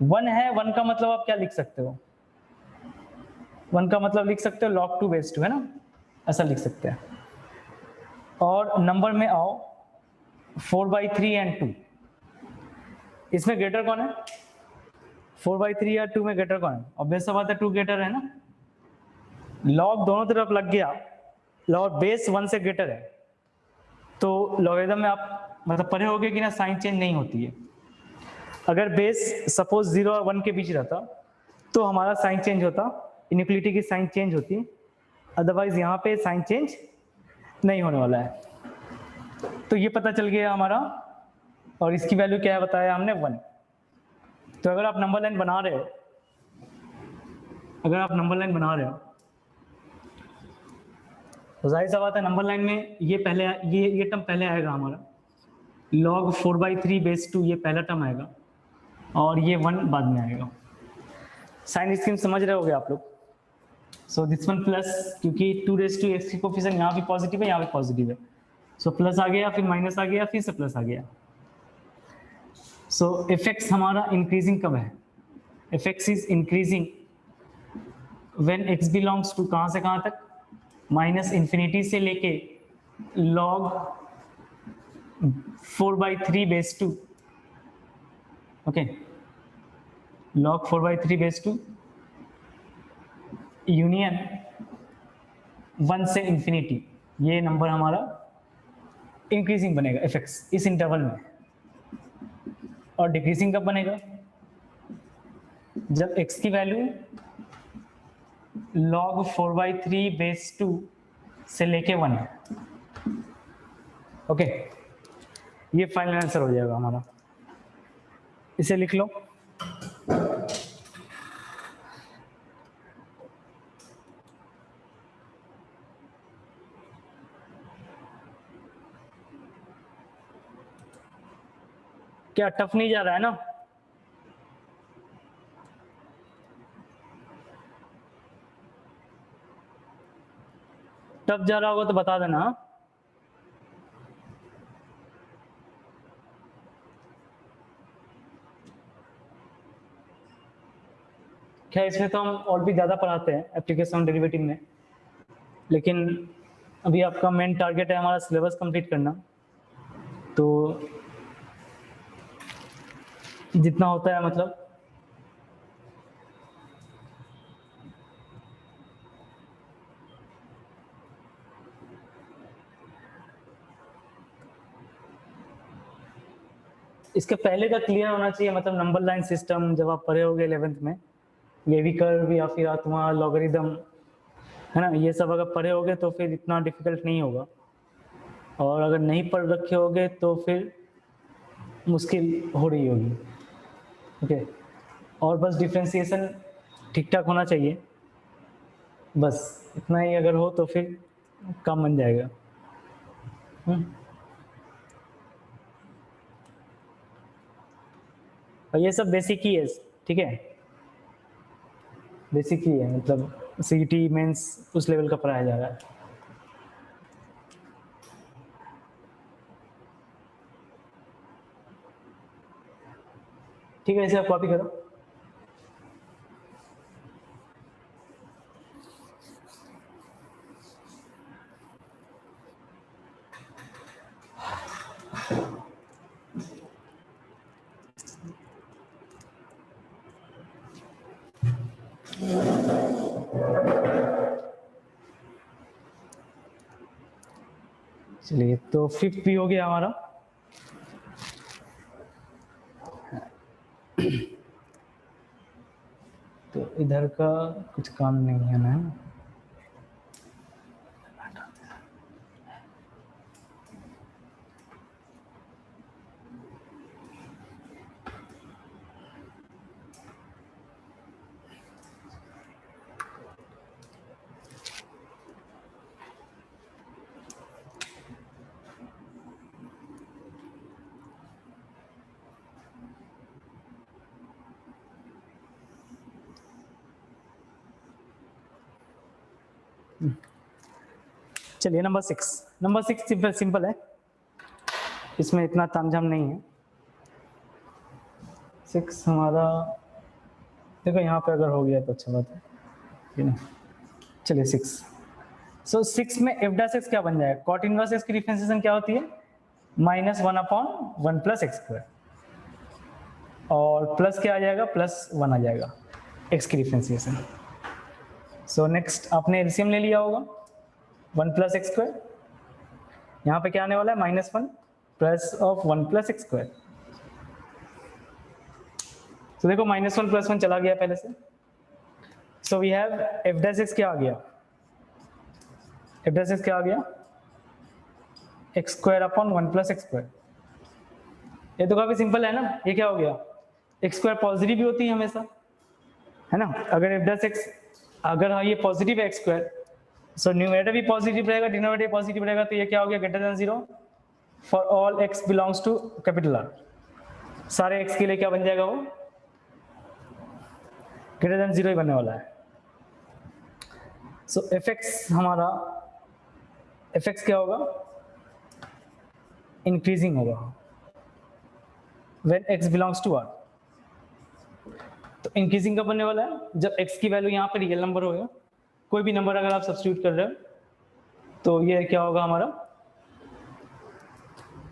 1 है, 1 का मतलब आप क्या लिख सकते हो, 1 का मतलब लिख सकते हो log 2 बेस 2, है ना, ऐसा लिख सकते हैं। और नंबर में आओ 4/3 एंड 2, इसमें ग्रेटर कौन है, 4/3 या 2 में ग्रेटर कौन है, ऑब्वियस सा बात है 2 ग्रेटर है ना। लॉग दोनों तरफ लग गया, लॉग बेस 1 से ग्रेटर है, तो लॉगरिथम में आप मतलब पढ़े होगे कि ना, साइन चेंज नहीं होती है। अगर बेस सपोज 0 और 1 के बीच रहता तो हमारा साइन चेंज होता, इनइक्वलिटी की साइन चेंज होती, अदरवाइज यहाँ पे साइन चेंज नहीं होने वाला है। तो ये पता चल गया हमारा, और इसकी वैल्यू क्या है बताया हमने, 1। तो अगर आप नंबर लाइन बना रहे हो, तो जाहिर सा बात है नंबर लाइन में ये पहले, ये टर्म पहले आएगा हमारा, log 4/3 बेस 2, ये पहला टर्म आएगा, और ये 1 बाद में आएगा। साइन स्कीम समझ रहे होगे आप लोग। सो दिस वन प्लस, क्योंकि 2x की कोफिशिएंट यहाँ भी पॉजिटिव है, यहाँ भी पॉजिटिव है, सो प्लस आ गया, फिर माइनस आ गया, फिर से प्लस आ गया। सो एफएक्स हमारा इंक्रीजिंग कब है, f x is increasing when x belongs to कहाँ से कहाँ तक, -∞ से लेके log 4/3 base 2। Okay, log 4/3 base 2 union 1 से इंफिनिटी, ये नंबर हमारा इंक्रीजिंग बनेगा एफएक्स इस इंटरवल में। और डिक्रीजिंग कब बनेगा, जब x की वैल्यू log 4/3 बेस 2 से लेके 1 है। ओके, ये फाइनल आंसर हो जाएगा हमारा, इसे लिख लो। क्या टफ नहीं जा रहा है ना? टफ जा रहा होगा तो बता देना। हाँ? क्या इसमें तो हम और भी ज़्यादा पढ़ाते हैं एप्लीकेशन डेरिवेटिव में, लेकिन अभी आपका मेन टारगेट है हमारा सिलेबस कंप्लीट करना, तो जितना होता है मतलब इसके पहले का क्लियर होना चाहिए, मतलब नंबर लाइन सिस्टम जब आप पढ़े होगे 11th में, वेवी कर्व या फिर तुम्हारा लॉगरिदम, है ना, ये सब अगर पढ़े होगे तो फिर इतना डिफिकल्ट नहीं होगा, और अगर नहीं पढ़ रखे होगे तो फिर मुश्किल हो रही होगी। ओके, और बस डिफ्रेंसिएशन ठीक ठाक होना चाहिए, बस इतना ही अगर हो तो फिर काम बन जाएगा। और ये सब बेसिक ही है, ठीक है, बेसिक ही है, मतलब सीईटी मेंस उस लेवल का पढ़ाया जा रहा है। ठीक है, इसे आप कॉपी करो। चलिए, तो फिफ्थ भी हो गया हमारा। तो इधर का कुछ काम नहीं है ना? चलिए, नंबर 6। नंबर 6 सिंपल सिंपल है, इसमें इतना तामझाम नहीं है। 6 हमारा, देखो यहाँ पे अगर हो गया तो अच्छा बात है, ठीक है। चलिए 6। सो 6 में एफ डैश एक्स क्या बन जाएगा? कॉट इनवर्स एक्स की डिफरेंशिएशन क्या होती है? -1/1 + x², और प्लस क्या आ जाएगा? +1 आ जाएगा एक्स की डिफरेंशिएशन। सो नेक्स्ट आपने एलसीएम ले लिया होगा, 1 + x², यहाँ पे क्या आने वाला है? -1 प्लस ऑफ 1 + x²। तो देखो -1 + 1 चला गया पहले से, so we have f dash x क्या आ गया? एफ डैश एक्स क्या आ गया? x²/1 + x²। ये तो काफी सिंपल है ना, ये क्या हो गया? x² पॉजिटिव भी होती है हमेशा, है ना? अगर एफ डैश एक्स, अगर हाँ ये पॉजिटिव है x², सो न्यूमरेटर भी पॉजिटिव रहेगा, डिनोमिनेटर पॉजिटिव रहेगा, तो ये क्या हो गया? >0 for all x belongs to R। सारे x के लिए क्या बन जाएगा? वो >0 ही बनने वाला है। सो fx हमारा, fx क्या होगा? इंक्रीजिंग होगा when x belongs to R। तो इंक्रीजिंग कब बनने वाला है? जब x की वैल्यू यहाँ पे रियल नंबर होगा, कोई भी नंबर अगर आप सब्स्टिट्यूट कर रहे हो तो ये क्या होगा हमारा?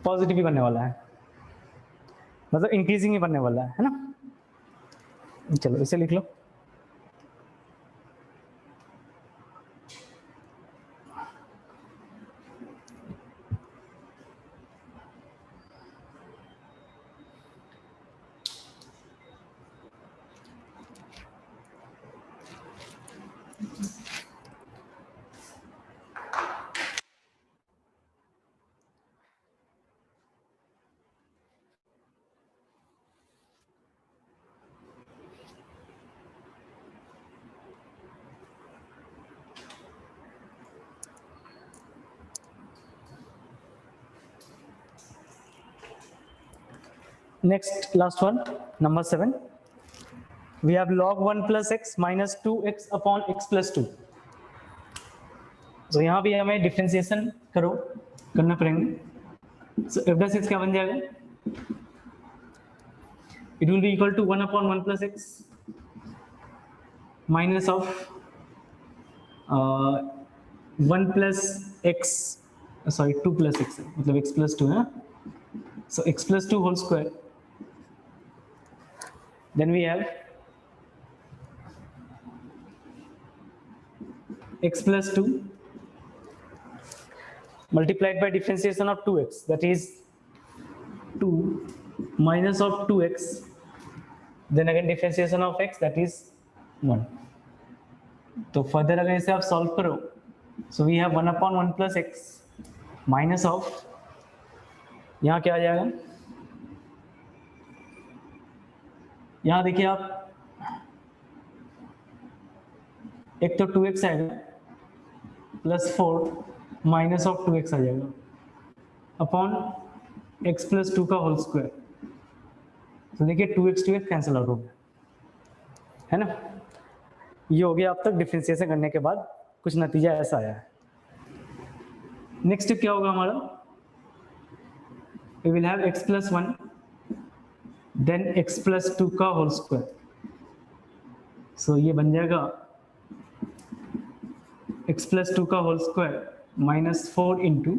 पॉजिटिव ही बनने वाला है, मतलब इंक्रीजिंग ही बनने वाला है ना? चलो इसे लिख लो। Next, last one, number 7. We have log 1 plus x minus 2x upon x plus 2. तो यहाँ भी हमें डिफ्रेंसिएशन करना पड़ेंगे. So f dash x क्या बन जाएगा? It will be equal to 1 upon 1 plus x minus of 1 plus x, sorry 2 plus x, मतलब x plus 2 है. So x plus 2 whole square. Then we have x plus 2 multiplied by differentiation of 2x, that is 2 minus of 2x, then again differentiation of x, that is 1. तो further अगर इसे आप solve करो, so we have 1 upon 1 plus x minus of, यहाँ क्या आ जाएगा, यहाँ देखिए आप, एक तो 2x आएगा प्लस 4 माइनस ऑफ 2x आ जाएगा अपॉन x प्लस 2 का होल स्क्वायर. तो देखिए 2x कैंसिल आउट हो गया, है ना. ये हो गया अब तक डिफरेंशिएशन करने के बाद कुछ नतीजा ऐसा आया है. नेक्स्ट क्या होगा हमारा, we will have x plus 1 then x plus 2 का होल स्क्वायर. सो ये बन जाएगा x प्लस 2 का whole square minus 4 into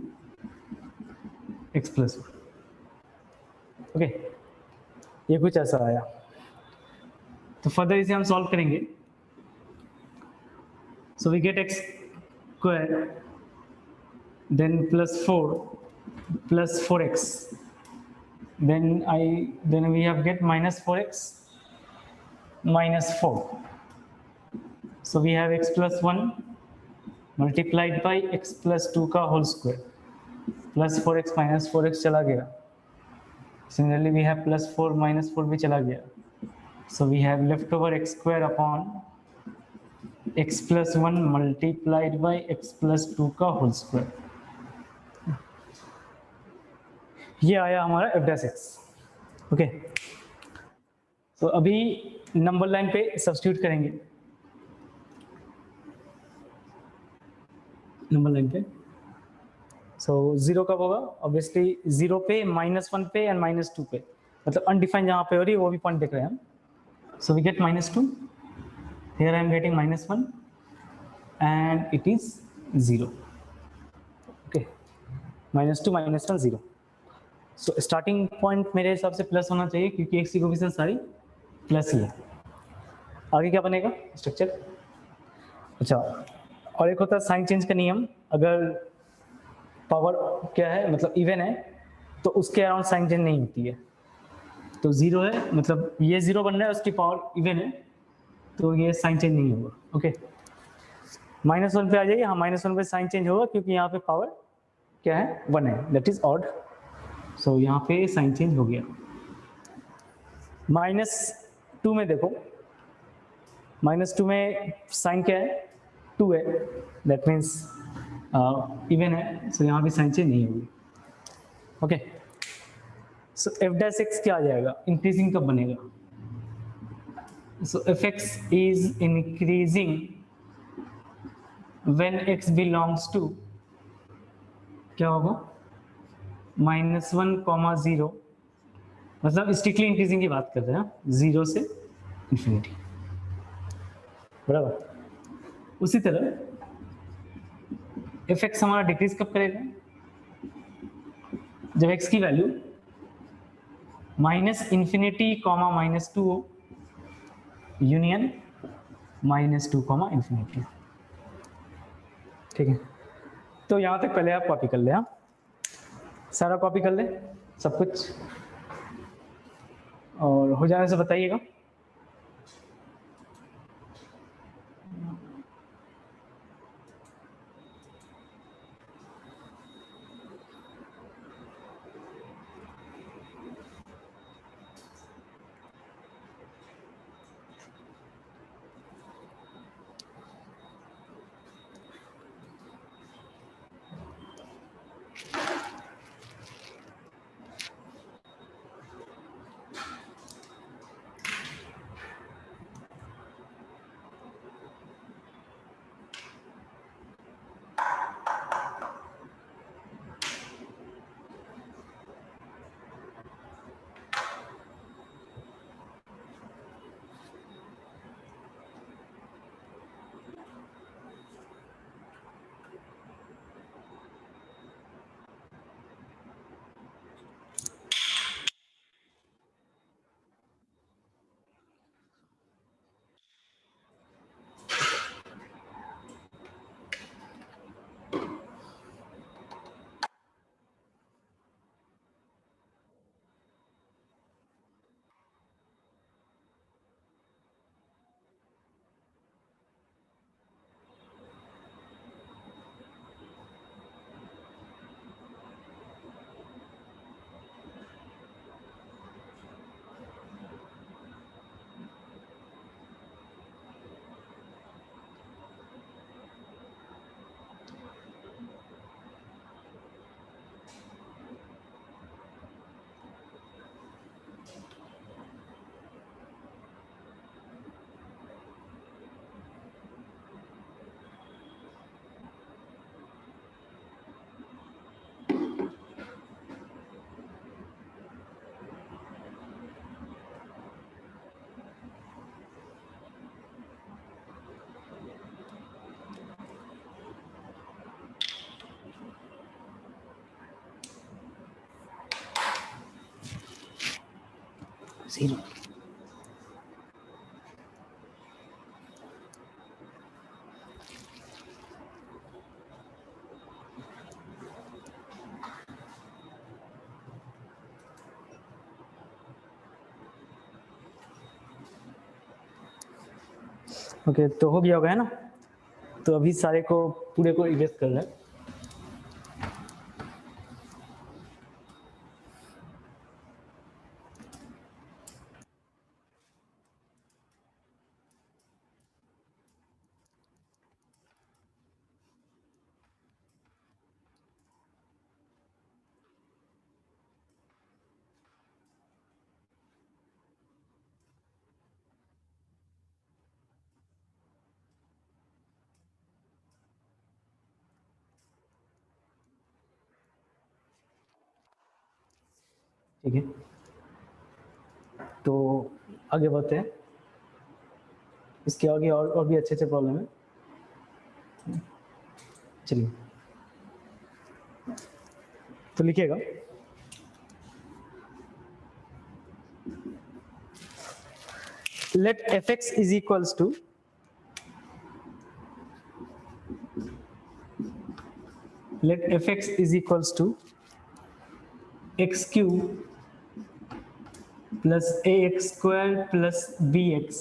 x plus 1. Okay, ये कुछ ऐसा आया. तो फर्दर इसे हम सॉल्व करेंगे. So we get x square then plus 4 plus 4x, then we have get minus 4x minus 4. So we have x plus 1 multiplied by x plus 2 का whole square plus 4x minus 4x चला गया. Similarly we have plus 4 minus 4 भी चला गया. So we have left over x square upon x plus 1 multiplied by x plus 2 का whole square. ये आया हमारा f dash x. ओके, तो अभी नंबर लाइन पे सब्स्टिट्यूट करेंगे. नंबर लाइन पे सो जीरो कब होगा, ऑब्वियसली 0 पे, -1 पे एंड -2 पे, मतलब अनडिफाइंड जहाँ पे हो रही है वो भी पॉइंट देख रहे हैं हम. So we get -2, here I am getting -1 and it is 0. okay, -2 -1 0. so starting point मेरे हिसाब से प्लस होना चाहिए क्योंकि x की कोएफिशिएंट सारी प्लस ही है. आगे क्या बनेगा स्ट्रक्चर. अच्छा, और एक होता है साइन चेंज का नियम. अगर पावर क्या है, मतलब इवन है, तो उसके अराउंड साइन चेंज नहीं होती है. तो 0 है, मतलब ये 0 बन रहा है, उसकी पावर इवन है, तो ये साइन चेंज नहीं होगा. ओके, -1 पे आ जाइए. हाँ, -1 पे साइन चेंज होगा क्योंकि यहाँ पे पावर क्या है, 1 है, दैट इज ऑड. सो यहाँ पे साइन चेंज हो गया. -2 में देखो, -2 में साइन क्या है, 2 है, दैट मीन्स इवन है. सो यहाँ पे साइन चेंज नहीं होगी. ओके, सो f dash x क्या आ जाएगा, इंक्रीजिंग कब बनेगा. So fx is increasing when x belongs to, क्या होगा, -1, 0, मतलब स्ट्रिक्टली इंक्रीजिंग की बात कर रहे हैं, 0 से इंफिनिटी, बराबर. उसी तरह fx हमारा डिक्रीज कब करेगा, जब x की वैल्यू -∞, -2 हो, यूनियन -2, इंफिनिटी. ठीक है, तो यहाँ तक पहले आप कॉपी कर ले. हाँ, सारा कॉपी कर ले सब कुछ, और हो जाने से बताइएगा. 0। ओके तो हो गया होगा है ना। तो अभी सारे को पूरे को इरेज कर रहे हैं। ठीक है तो आगे बढ़ते हैं। इसके आगे और भी अच्छे प्रॉब्लम है। चलिए तो लिखिएगा let fx is equals to x cube plus ax square plus bx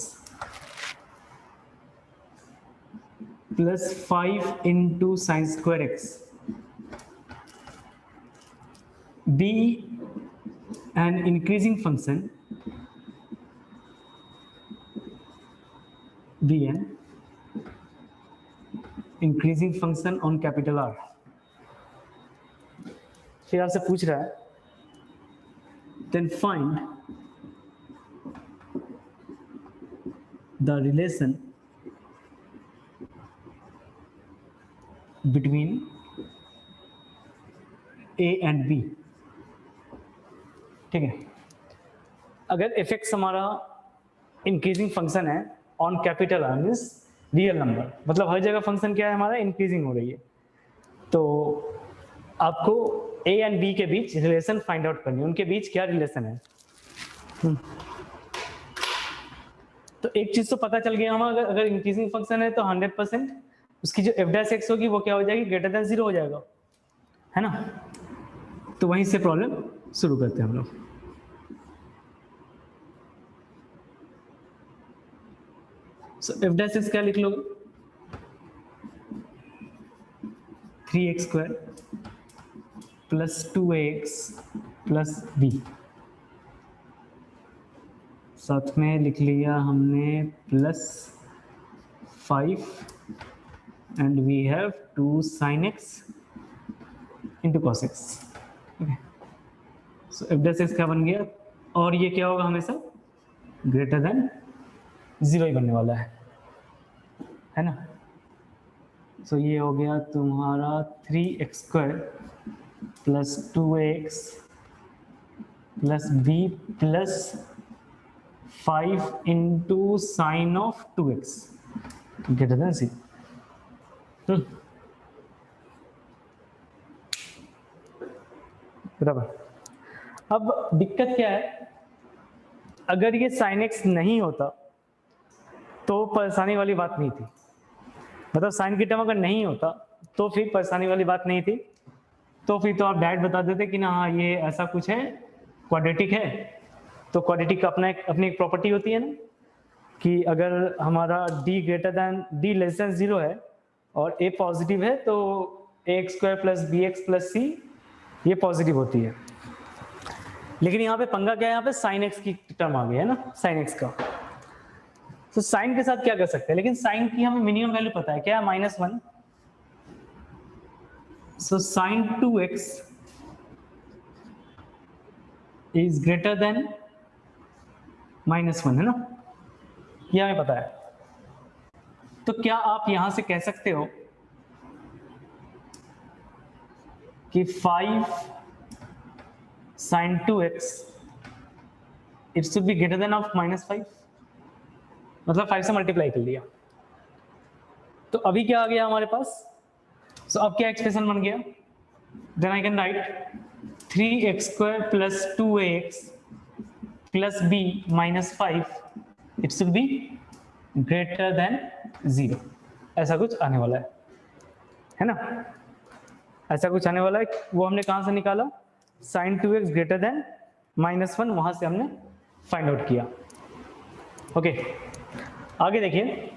plus 5 into sin square x be an increasing function on capital R। फिर आपसे पूछ रहा है then find the relation between A and B। ठीक है अगर fx हमारा increasing function है on capital R means real number, मतलब हर जगह फंक्शन क्या है हमारा इंक्रीजिंग हो रही है, तो आपको ए एंड बी के बीच रिलेशन फाइंड आउट करनी है, उनके बीच क्या रिलेशन है। तो एक चीज तो पता चल गया हमारा, अगर इंक्रीजिंग फंक्शन है तो 100% उसकी जो f' होगी वो क्या हो जाएगी ग्रेटर देन 0 हो जाएगा, है ना। तो वहीं से प्रॉब्लम शुरू करते हैं हम लोग। सो f' क्या लिख लोगे 3x square plus 2ax plus b, साथ में लिख लिया हमने plus 5 and we have 2 sin x into cos x। So f' क्या बन गया, और ये क्या होगा हमेशा ग्रेटर देन 0 ही बनने वाला है ना। सो ये हो गया तुम्हारा 3x square plus 2ax plus b plus 5 into sine of 2x greater than 0। बराबर। अब दिक्कत क्या है, अगर ये sin x नहीं होता तो परेशानी वाली बात नहीं थी, मतलब साइन की टर्म अगर नहीं होता तो फिर परेशानी वाली बात नहीं थी, तो फिर तो आप डायरेक्ट बता देते कि ना हाँ ये ऐसा कुछ है क्वाड्रेटिक है। तो क्वाड्रेटिक का अपनी एक प्रॉपर्टी होती है ना कि अगर हमारा d greater than d less than 0 है और a पॉजिटिव है तो ax square plus bx plus c ये पॉजिटिव होती है। लेकिन यहाँ पे पंगा क्या है, यहाँ पे साइन x की टर्म आ गई है ना, साइन x का। तो साइन के साथ क्या कर सकते हैं, लेकिन साइन की हमें मिनिमम वैल्यू पता है क्या है -1। So sine 2x is greater then -1 है ना, ये हमें पता है। तो क्या आप यहां से कह सकते हो कि 5 sin 2x it should be greater then of -5, मतलब 5 से मल्टीप्लाई कर लिया। तो अभी क्या आ गया हमारे पास, सो अब क्या एक्सप्रेशन बन गया, then I can write 3x square plus 2ax plus b minus 5, it should be greater than 0, ऐसा कुछ आने वाला है ना? ऐसा कुछ आने वाला है। वो हमने कहां से निकाला? sin 2x ग्रेटर देन -1, वहां से हमने फाइंड आउट किया। ओके, आगे देखिए।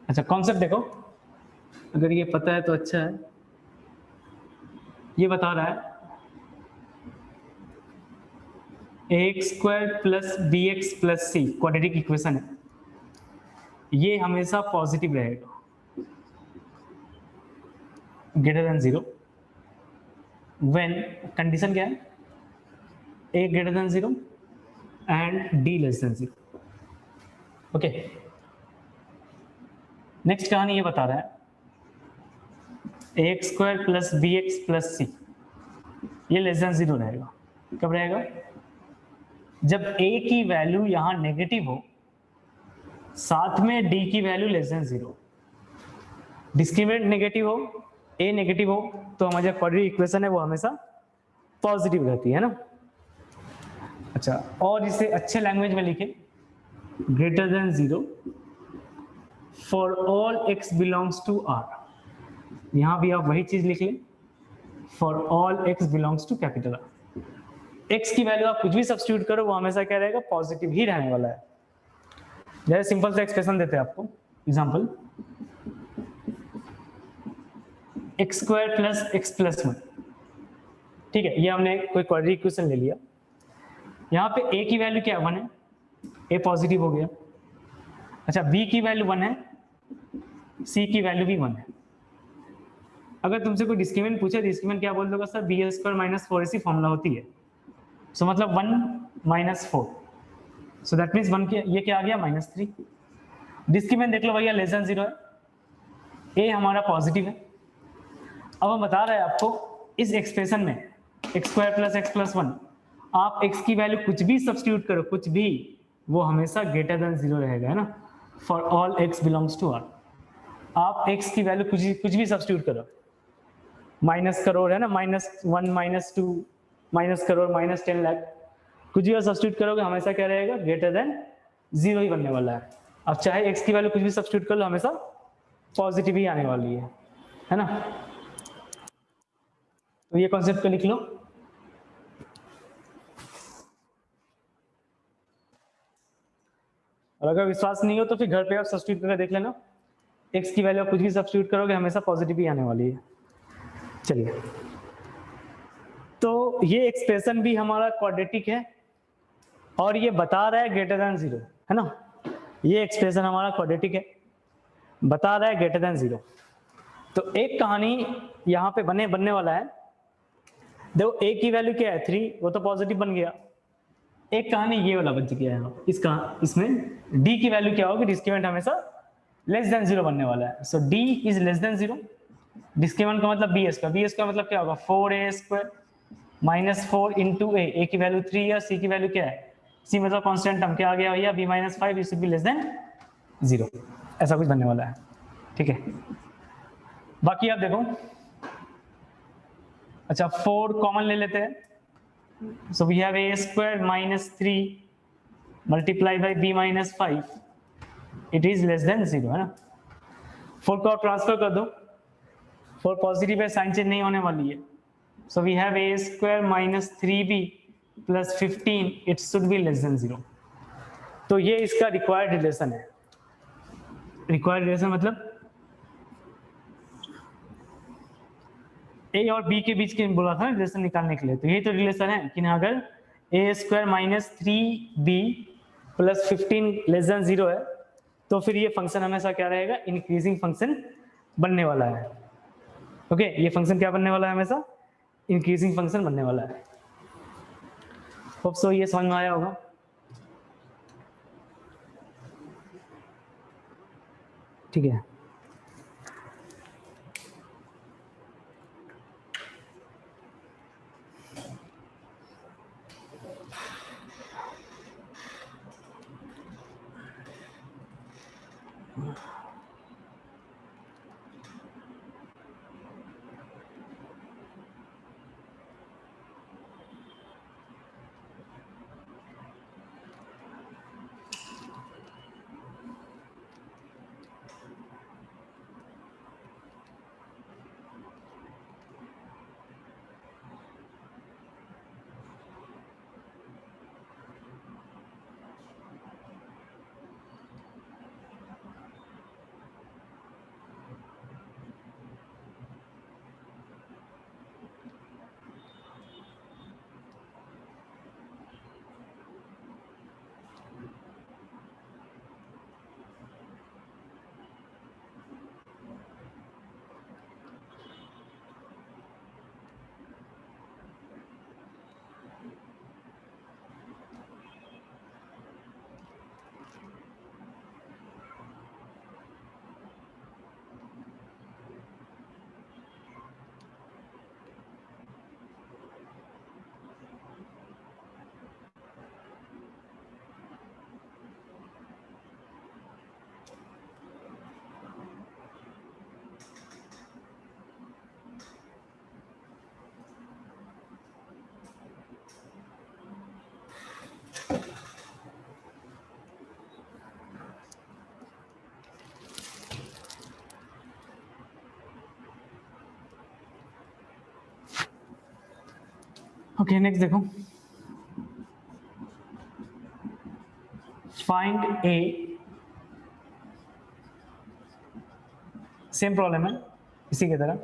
अच्छा, कॉन्सेप्ट देखो, अगर ये पता है तो अच्छा है। ये बता रहा है ax square plus b x plus c quadratic equation है, ये हमेशा पॉजिटिव रहेगा ग्रेटर देन 0 व्हेन, कंडीशन क्या है? a greater than 0 and d less than 0। Okay, next कहानी ये बता रहा है ax square plus b x plus c, ये लेस देन 0 रहेगा। कब रहेगा? जब a की वैल्यू यहां नेगेटिव हो, साथ में d की value less than 0, discriminant negative हो, a नेगेटिव हो, तो हमारी जो क्वाड्रेटिक इक्वेशन है वो हमेशा पॉजिटिव रहती है ना। अच्छा, और इसे अच्छे लैंग्वेज में लिखे, greater than 0 for all x belongs to r। यहां भी आप वही चीज लिख लें, for all x belongs to capital R। x की वैल्यू आप कुछ भी सब्स्टिट्यूट करो, वो हमेशा क्या रहेगा? पॉजिटिव ही रहने वाला है। जैसे सिंपल सा एक्सप्रेशन देते हैं आपको, example x square plus x plus 1, ठीक है, ये हमने कोई क्वाड्रेटिक इक्वेशन ले लिया। यहाँ पे a की वैल्यू क्या 1 है, a पॉजिटिव हो गया। अच्छा, b की वैल्यू 1 है, c की वैल्यू भी 1 है। अगर तुमसे कोई डिस्क्रिमिनेंट पूछे, डिस्क्रिमिनेंट क्या बोल दोगे? सर बी स्क्वायर माइनस 4 ऐसी फॉर्मूला होती है। सो मतलब 1 माइनस 4, सो दैट मीन्स 1 के ये क्या आ गया? -3। डिस्क्रिमिनेंट देख लो भैया, लेस देन 0 है, a हमारा पॉजिटिव है। अब हम बता रहे हैं आपको इस एक्सप्रेशन में x square plus x plus 1, आप x की वैल्यू कुछ भी सब्स्टिट्यूट करो, कुछ भी, वो हमेशा ग्रेटर देन 0 रहेगा, है ना। For all x belongs to r, आप x की वैल्यू कुछ भी सब्स्टिट्यूट करो, माइनस करोड़ है ना, -1 -2 माइनस करोड़ -10 लाख, कुछ भी सब्स्टिट्यूट करोगे हमेशा क्या रहेगा? ग्रेटर देन 0 ही बनने वाला है। अब चाहे x की वैल्यू कुछ भी सब्स्टिट्यूट कर लो, हमेशा पॉजिटिव ही आने वाली है ना। तो ये कॉन्सेप्ट को लिख लो। और अगर विश्वास नहीं हो तो फिर घर पे आप सब्स्टिट्यूट करके देख लेना, x की वैल्यू कुछ भी सब्स्टिट्यूट करोगे हमेशा पॉजिटिव ही आने वाली है। चलिए, तो ये एक्सप्रेशन भी हमारा क्वाड्रेटिक है और ये बता रहा है ग्रेटर देन 0, है ना। ये एक्सप्रेशन हमारा क्वाड्रेटिक है, बता रहा है ग्रेटर देन 0। तो एक कहानी यहाँ पे बनने वाला है। देखो a की वैल्यू क्या है? 3, वो तो पॉजिटिव बन गया। एक कहानी ये वाला बच गया है, इसमें d की वैल्यू क्या होगी? डिस्क्रिमिनेंट हमेशा लेस देन 0 बनने वाला है। सो d is less than 0, discriminant का मतलब b का मतलब क्या होगा? 4a square minus 4 into a की वैल्यू 3 है, c की वैल्यू क्या है? c मतलब कांस्टेंट टर्म, क्या आ गया भैया? b minus 5, it should be less than 0, ऐसा कुछ बनने वाला है, ठीक है। बाकी आप देखो, अच्छा 4 कॉमन ले लेते हैं, so we have a square minus 3 multiplied by b minus 5, it is less than 0, है ना। 4 को ट्रांसफर कर दो, 4 पॉजिटिव है, साइन चेंज नहीं होने वाली है। so we have a square minus 3b plus 15, it should be less than 0। तो ये इसका रिक्वायर्ड रिलेशन है। रिक्वायर्ड रिलेशन मतलब a और b के बीच के बोला था रिलेशन निकालने के लिए, तो ये तो रिलेशन है कि ना, अगर a square minus 3b plus 15 less than 0 है, तो फिर ये फंक्शन हमेशा क्या रहेगा? इंक्रीजिंग फंक्शन बनने वाला है। ओके, ये फंक्शन क्या बनने वाला है? हमेशा इंक्रीजिंग फंक्शन बनने वाला है। होप सो ये समझ में आया होगा। ठीक है, ओके नेक्स्ट देखो, फाइंड ए, सेम प्रॉब्लम है इसी की तरह,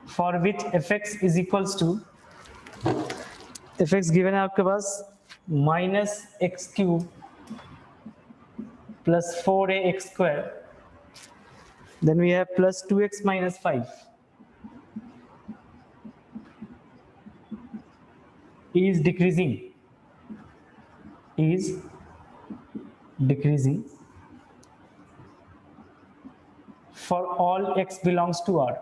for which f x is equals to, f x given है आपके पास minus x cube plus 4ax square, then we have plus 2x minus 5 is decreasing for all x belongs to R.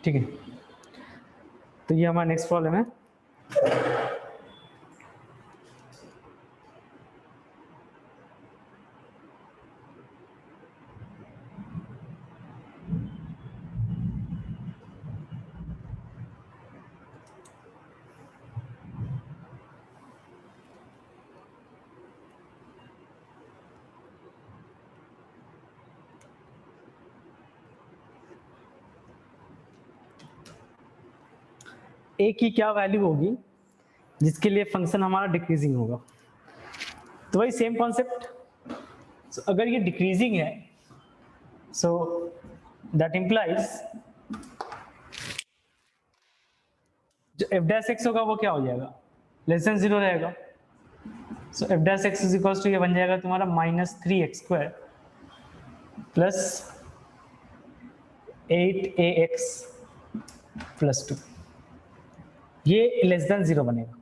ठीक है, तो ये हमारा नेक्स्ट प्रॉब्लम है। ए की क्या वैल्यू होगी जिसके लिए फंक्शन हमारा डिक्रीजिंग होगा? तो वही सेम कॉन्सेप्ट, अगर ये डिक्रीजिंग है सो दैट इंप्लाइज जो एफ डैश एक्स होगा वो क्या हो जाएगा, लेस देन 0 रहेगा। So f dash x is equals to ये बन जाएगा तुम्हारा -3x² प्लस 8ax प्लस 2, ये लेस देन 0 बनेगा।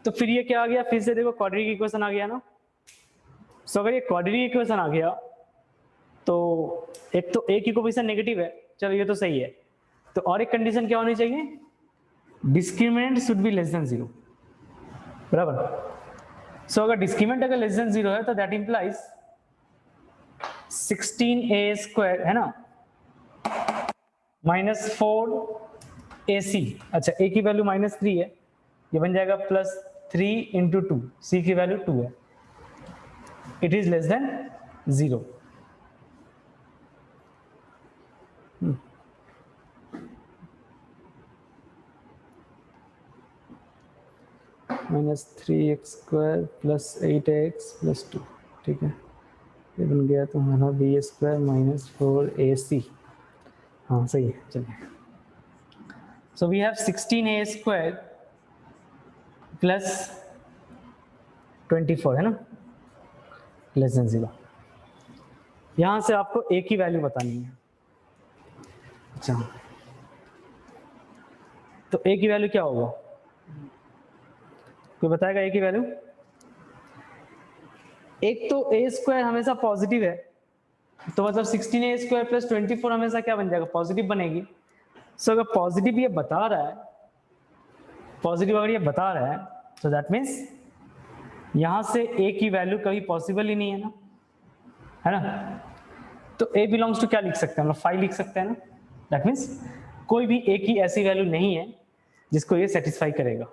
तो फिर ये क्या आ गया, फिर से देखो क्वाड्रेटिक इक्वेशन आ गया ना। सो अगर ये क्वाड्रेटिक इक्वेशन आ गया तो एक तो ए की कोफिशिएंट नेगेटिव है, चलो ये तो सही है, तो और एक कंडीशन क्या होनी चाहिए, discriminant should be less than 0, बराबर। सो अगर डिस्क्रिमिनेंट अगर लेस देन 0 है तो दैट इंप्लाइज 16a² है ना -4ac, अच्छा a की वैल्यू -3 है, ये बन जाएगा +3 × 2, c की वैल्यू 2 है, it is less than 0। -3x² plus 8ax plus 2, ठीक है, ये बन गया तुम्हारा b² -4ac, हाँ सही है, चलिए। सो वी हैव 16a² प्लस 24 है ना, लेस देन 0। यहां से आपको a की वैल्यू बतानी है। अच्छा, तो a की वैल्यू क्या होगा, कोई बताएगा a की वैल्यू? एक तो a² हमेशा पॉजिटिव है, तो मतलब 16a² प्लस 24 हमेशा क्या बन जाएगा, पॉजिटिव बनेगी। सो अगर पॉजिटिव ये बता रहा है, पॉजिटिव अगर ये बता रहा है तो दैट मीन्स यहां से a की वैल्यू कभी पॉसिबल ही नहीं है ना, है ना। तो a बिलोंग्स टू क्या लिख सकते हैं हम लोग, 5 लिख सकते हैं ना, दैट मीन्स कोई भी a की ऐसी वैल्यू नहीं है जिसको ये सेटिस्फाई करेगा।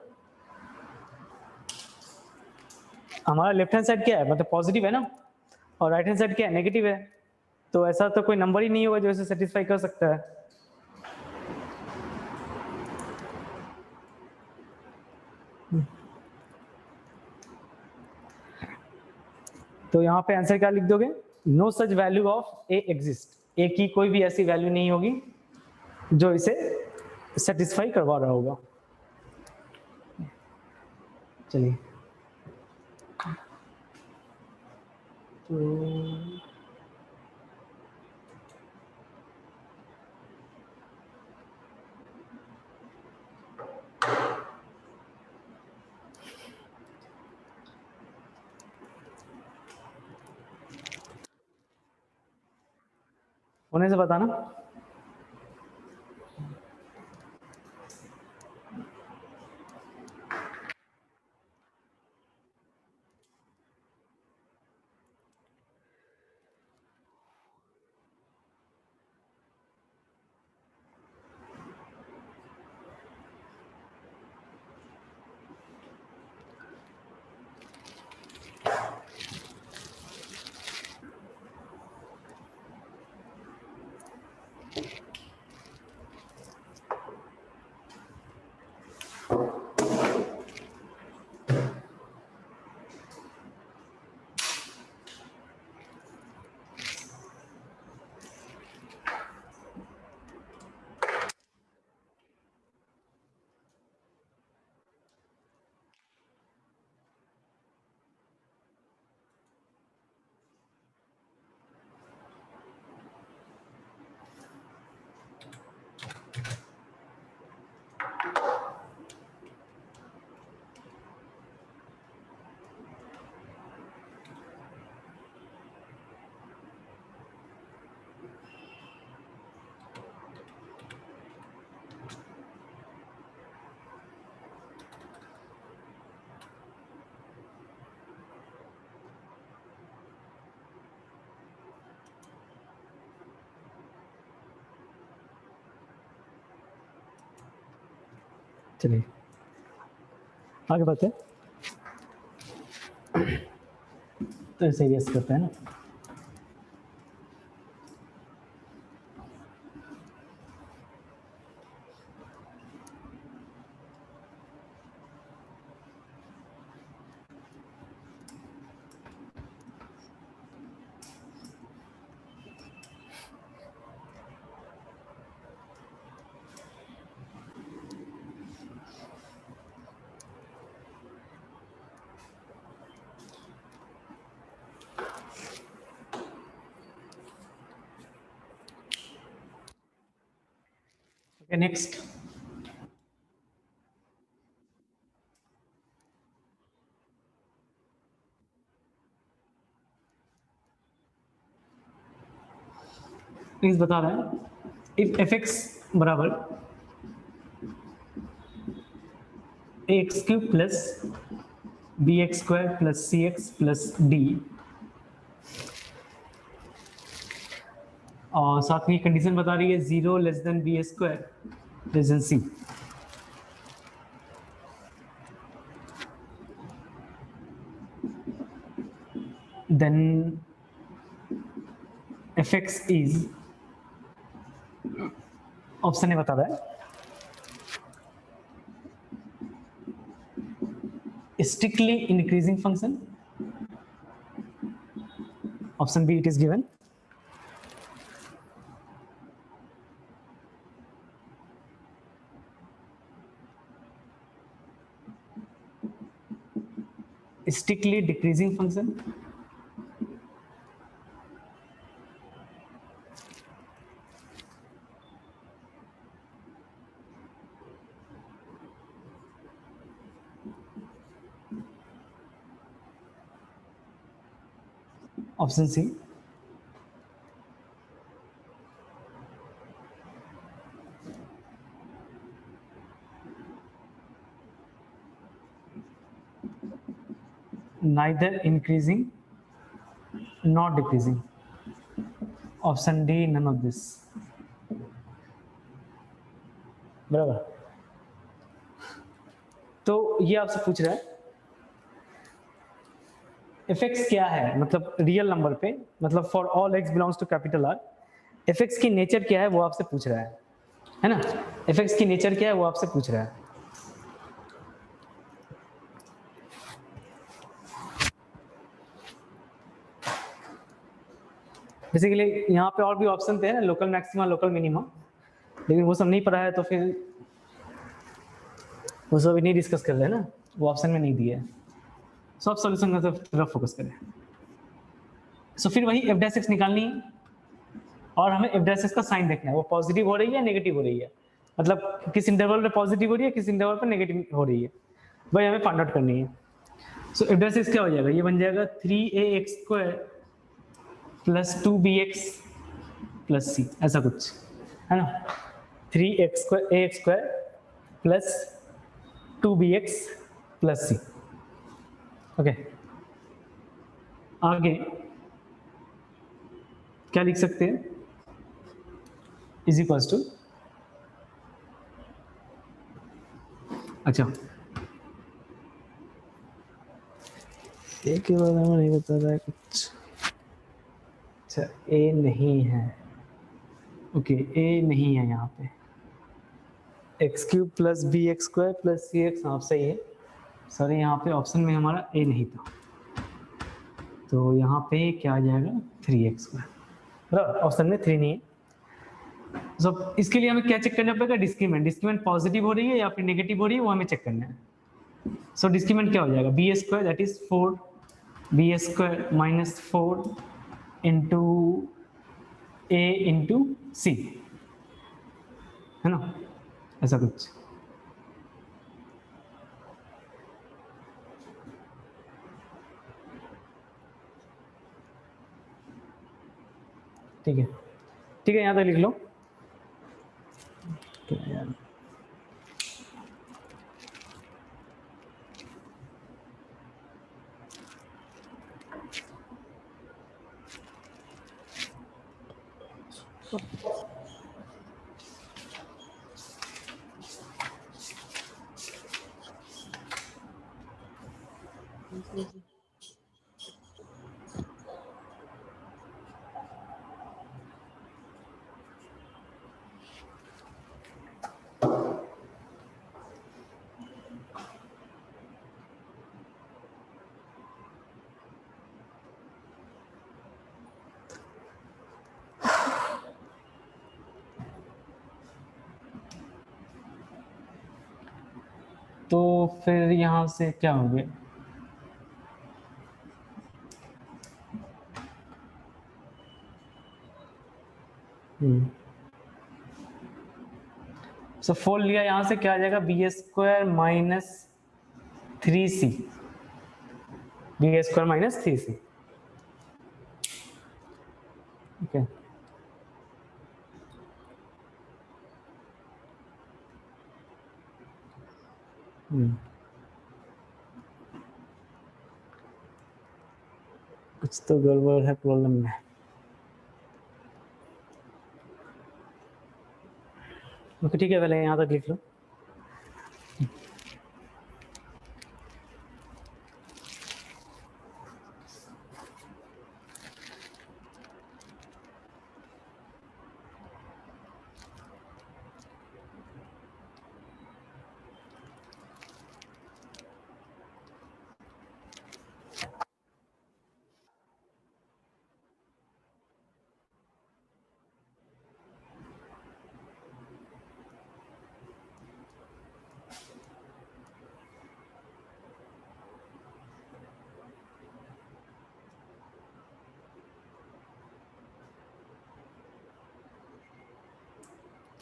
हमारा लेफ्ट हैंड साइड क्या है, मतलब पॉजिटिव है ना, और राइट हैंड साइड क्या है, नेगेटिव है, तो ऐसा तो कोई नंबर ही नहीं होगा जो इसे सेटिस्फाई कर सकता है। तो यहाँ पे आंसर क्या लिख दोगे, no such value of a exist, a की कोई भी ऐसी वैल्यू नहीं होगी जो इसे सेटिस्फाई करवा रहा होगा। चलिए, तो होने से बताना। चलिए आगे बढ़ते हैं। तो ऐसे ही ऐसे करते हैं ना। Okay, next. प्लीज बता रहे हैं इफ एफ एक्स बराबर x cube plus b x square plus c x plus d, और साथ में कंडीशन बता रही है 0 less than b square less than c. Then f x is, option a बता रहा है strictly increasing function, option B it is given, strictly decreasing function, option C neither increasing nor decreasing, option D none of this। बराबर। तो ये आपसे पूछ रहा है एफ एक्स क्या है, मतलब रियल नंबर पे, मतलब for all x belongs to capital R, f x की नेचर क्या है वो आपसे पूछ रहा है ना। एफ एक्स की नेचर क्या है वो आपसे पूछ रहा है। बेसिकली यहाँ पे और भी ऑप्शन थे ना, लोकल मैक्सिमा लोकल मिनिमा, लेकिन वो सब नहीं पढ़ा है तो फिर वो सब नहीं डिस्कस कर रहे हैं ना, वो ऑप्शन में नहीं दिए है। सब सॉल्यूशन का तरफ फोकस करें। सो फिर वही एफ डैश एक्स निकालनी है और हमें एफ डैश एक्स का साइन देखना है, वो पॉजिटिव हो रही है नेगेटिव हो रही है, मतलब किस इंटरवल पे पॉजिटिव हो रही है किस इंटरवल पे नेगेटिव हो रही है, वही हमें फाइंड आउट करनी है। सो एफ डैश एक्स क्या हो जाएगा, ये बन जाएगा 3ax² plus 2bx plus c, ऐसा कुछ है ना। 3ax² plus 2bx plus c। Okay, आगे क्या लिख सकते हैं, इज इक्वल्स टू, अच्छा ए के बारे में नहीं बता रहा है कुछ, अच्छा ए नहीं है, ओके ए नहीं है यहाँ पे, x cube plus b x square plus c x, हाँ सही है, सॉरी यहाँ पे ऑप्शन में हमारा ए नहीं था, तो यहाँ पे क्या आ जाएगा 3x², बराबर, ऑप्शन में 3 नहीं है। तो इसके लिए हमें क्या चेक करना पड़ेगा, डिस्क्रीमेंट, डिस्क्रीमेंट पॉजिटिव हो रही है या फिर नेगेटिव हो रही है वो हमें चेक करना है। सो डिस्क्रीमेंट क्या हो जाएगा, b² that is 4b² minus 4 into a into c, है ना, ऐसा कुछ। ठीक है, ठीक है, यहाँ तक लिख लो। फिर यहाँ से क्या हो गया? सो 4 लिया, यहाँ से क्या आ जाएगा? B square minus 3c, b square minus 3c। Okay, कुछ तो गड़बड़ है प्रॉब्लम में। ओके ठीक है, पहले यहाँ तक लिख लो।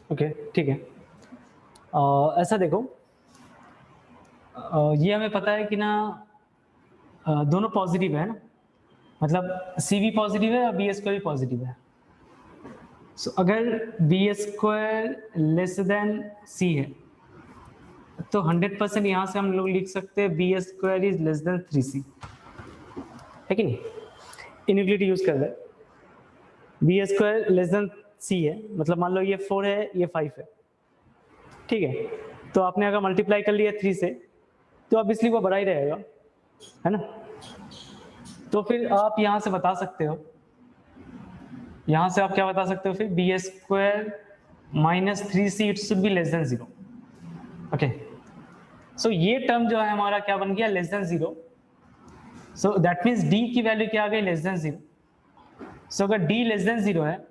ओके ठीक है, ऐसा देखो, ये हमें पता है कि ना दोनों पॉजिटिव है ना, मतलब सी भी पॉजिटिव है और बी स्क्वायर भी पॉजिटिव है। सो अगर B square less than c है तो 100% यहाँ से हम लोग लिख सकते हैं b square is less than 3c, है कि नहीं? इनइक्वालिटी यूज कर रहे, b square less than c है, मतलब मान लो ये 4 है, ये 5 है, ठीक है? तो आपने अगर मल्टीप्लाई कर लिया 3 से तो ऑब्वियसली वो बड़ा ही रहेगा, है ना? तो फिर आप यहाँ से बता सकते हो, यहाँ से आप क्या बता सकते हो फिर? B square minus 3c it should be less than 0। Okay, so ये टर्म जो है हमारा क्या बन गया? Less than 0। So that means d की वैल्यू क्या आ गई? Less than 0। सो अगर d लेस देन 0 है,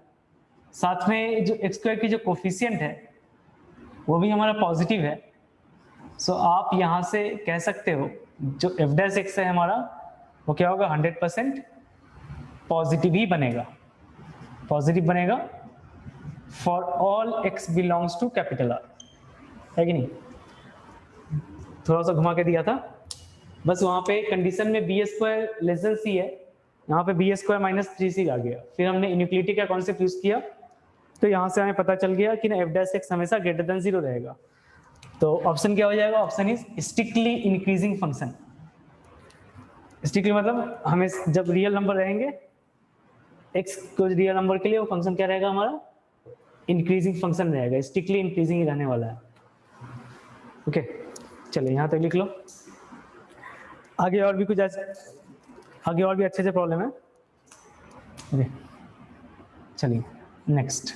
साथ में जो x स्क्वायर की जो कोफिशिएंट है वो भी हमारा पॉजिटिव है, सो आप यहाँ से कह सकते हो जो एफ डैश एक्स है हमारा वो क्या होगा? 100% पॉजिटिव ही बनेगा, पॉजिटिव बनेगा for all x belongs to capital R, है कि नहीं? थोड़ा सा घुमा के दिया था, बस वहां पे कंडीशन में B square less than c है, यहाँ पे बी स्क्वायर माइनस 3c आ गया, फिर हमने इनइक्वालिटी का कॉन्सेप्ट यूज किया, तो यहाँ से हमें पता चल गया कि ना एफ डैश एक्स हमेशा ग्रेटर देन 0 रहेगा। तो ऑप्शन क्या हो जाएगा? Option is strictly increasing function. Strictly मतलब हमें जब रियल नंबर रहेंगे x को रियल नंबर के लिए वो फंक्शन क्या रहेगा हमारा? इंक्रीजिंग फंक्शन रहेगा, स्ट्रिक्टली इंक्रीजिंग ही रहने वाला है। ओके चलिए यहाँ तक लिख लो, आगे और भी कुछ आगे और भी अच्छे से प्रॉब्लम है। ओके चलिए नेक्स्ट,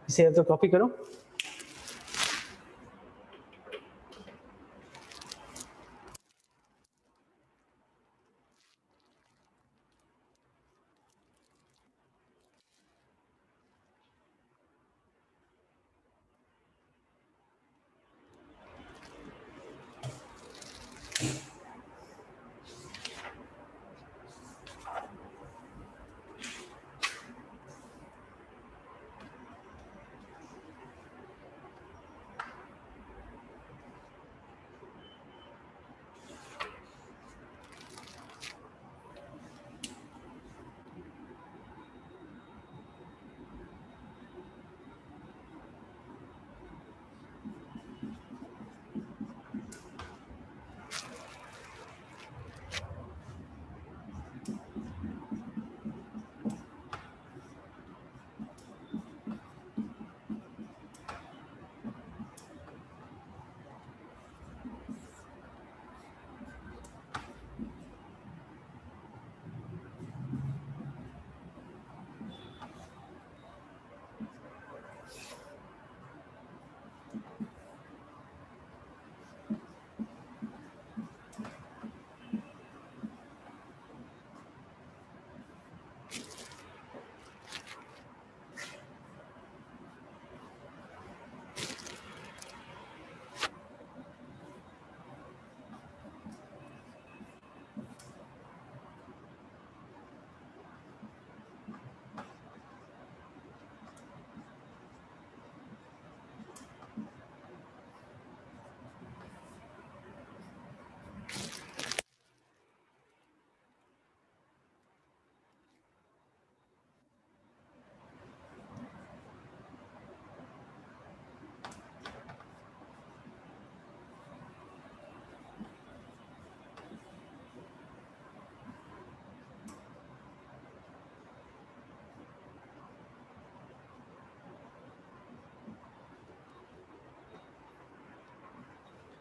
इसे तो कॉपी करो।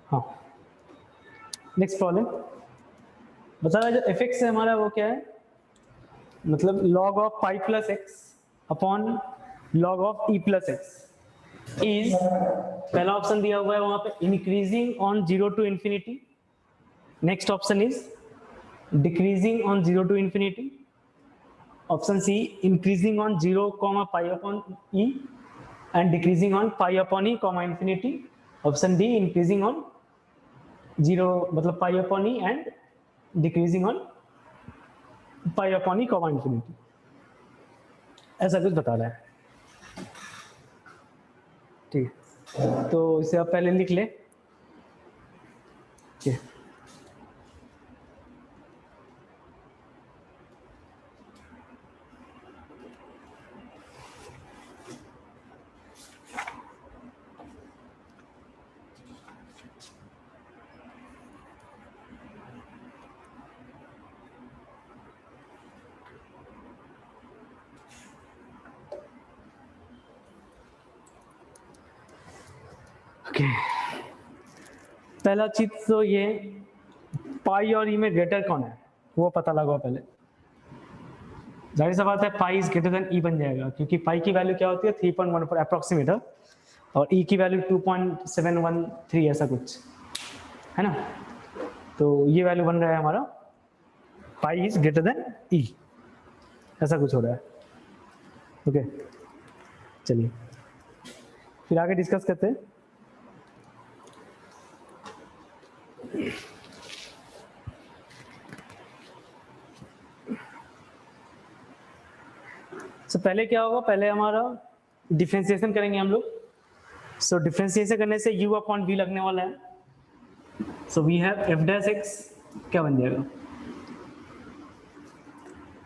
हाँ, नेक्स्ट प्रॉब्लम बता रहा है जो एफ एक्स है हमारा वो क्या है, मतलब log of pi plus x upon log of e plus x is, पहला ऑप्शन दिया हुआ है वहां पे increasing on 0 to infinity, next option is decreasing on 0 to infinity, option c increasing on 0 comma pi upon e and decreasing on pi upon e comma infinity, option d increasing on 0 मतलब pi upon e and decreasing on pi upon e comma infinity, ऐसा कुछ बता रहा है। ठीक है, तो इसे आप पहले लिख ले। ठीक है, ओके, पहला चीज तो ये पाई और ई में ग्रेटर कौन है वो पता लगाओ पहले। जाहिर सा बात है पाई इज ग्रेटर देन ई बन जाएगा, क्योंकि पाई की वैल्यू क्या होती है 3.14 अप्रोक्सीमेट, और ई की वैल्यू 2.713 ऐसा कुछ है ना, तो ये वैल्यू बन रहा है हमारा पाई इज ग्रेटर देन ई, ऐसा कुछ हो रहा है। ओके, चलिए फिर आगे डिस्कस करते हैं। So, पहले क्या होगा, पहले हमारा डिफरेंशिएशन करेंगे हम लोग। सो डिफरेंशिएशन करने से u अपॉन v लगने वाला है। So we have f dash x, क्या बन जाएगा,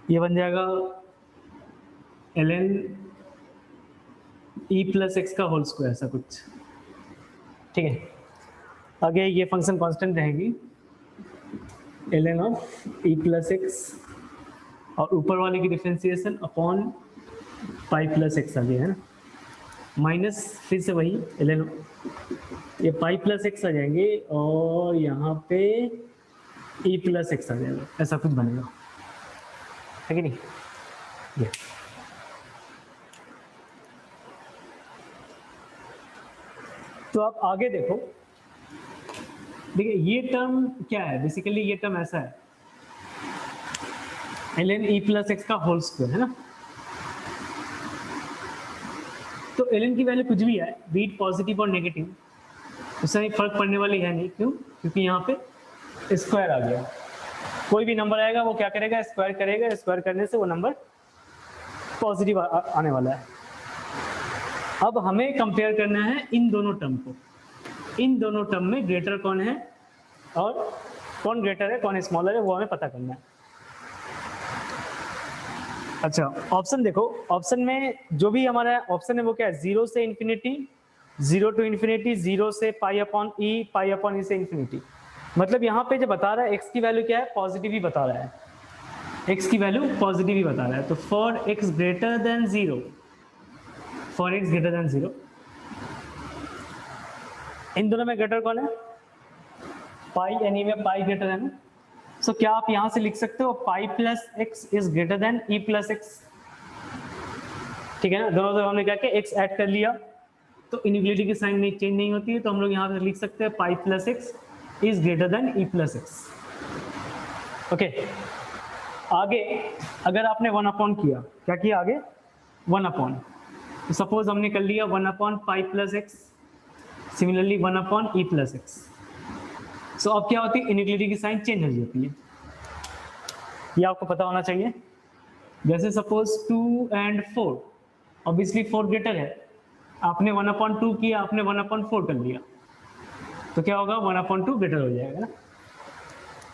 ये बन जाएगा ln e प्लस एक्स का होल स्क्वायर, ऐसा कुछ। ठीक है, आगे ये फंक्शन कांस्टेंट रहेगी ln of e plus x, और ऊपर वाले की differentiation upon pi plus x आ गया है ना, माइनस फिर से वही ln, ये पाई प्लस एक्स आ जाएंगे और यहाँ पे e प्लस एक्स आ जाएगा, ऐसा कुछ बनेगा, है कि नहीं। ये तो आप आगे देखो, देखिए ये टर्म क्या है, बेसिकली ये टर्म ऐसा है ln e प्लस एक्स का होल स्क्वायर, है ना। तो ln की वैल्यू कुछ भी है, बीट पॉजिटिव और नेगेटिव, उससे फर्क पड़ने वाली है नहीं, क्यों, क्योंकि यहाँ पे स्क्वायर आ गया, कोई भी नंबर आएगा वो क्या करेगा, स्क्वायर करेगा, स्क्वायर करने से वो नंबर पॉजिटिव आने वाला है। अब हमें कंपेयर करना है इन दोनों टर्म को, इन दोनों टर्म में ग्रेटर कौन है और कौन ग्रेटर है कौन स्मॉलर है, वो हमें पता करना है। अच्छा, ऑप्शन देखो, ऑप्शन में जो भी हमारा ऑप्शन है वो क्या है, 0 से इंफिनिटी, 0 टू इंफिनिटी, 0 से पाई अपॉन ई, पाई अपॉन ई से इंफिनिटी। मतलब यहाँ पे जो बता रहा है x की वैल्यू क्या है, पॉजिटिव ही बता रहा है, x की वैल्यू पॉजिटिव ही बता रहा है। तो for x greater than 0, for x greater than 0, इन दोनों में ग्रेटर कौन है, पाई, यानी में पाई ग्रेटर है ना। सो क्या आप यहां से लिख सकते हो पाई plus x is greater then E plus x, ठीक है ना। दोनों तरफ हमने क्या किया, एक्स ऐड कर लिया, तो इनइक्वालिटी की साइन नहीं चेंज नहीं होती है, तो हम लोग यहाँ से लिख सकते हैं पाई plus x is greater then E plus x. Okay, आगे अगर आपने 1 अपॉन किया, क्या किया आगे 1 अपॉन, सपोज हमने कर लिया 1 upon pi plus x, similarly 1 upon e plus x. सो अब क्या होती है, इनइक्वालिटी की साइन चेंज हो जाती है, ये आपको पता होना चाहिए। जैसे सपोज 2 एंड 4, ऑब्वियसली 4 ग्रेटर है, आपने 1/2 किया, आपने 1/4 कर लिया, तो क्या होगा 1/2 ग्रेटर हो जाएगा ना।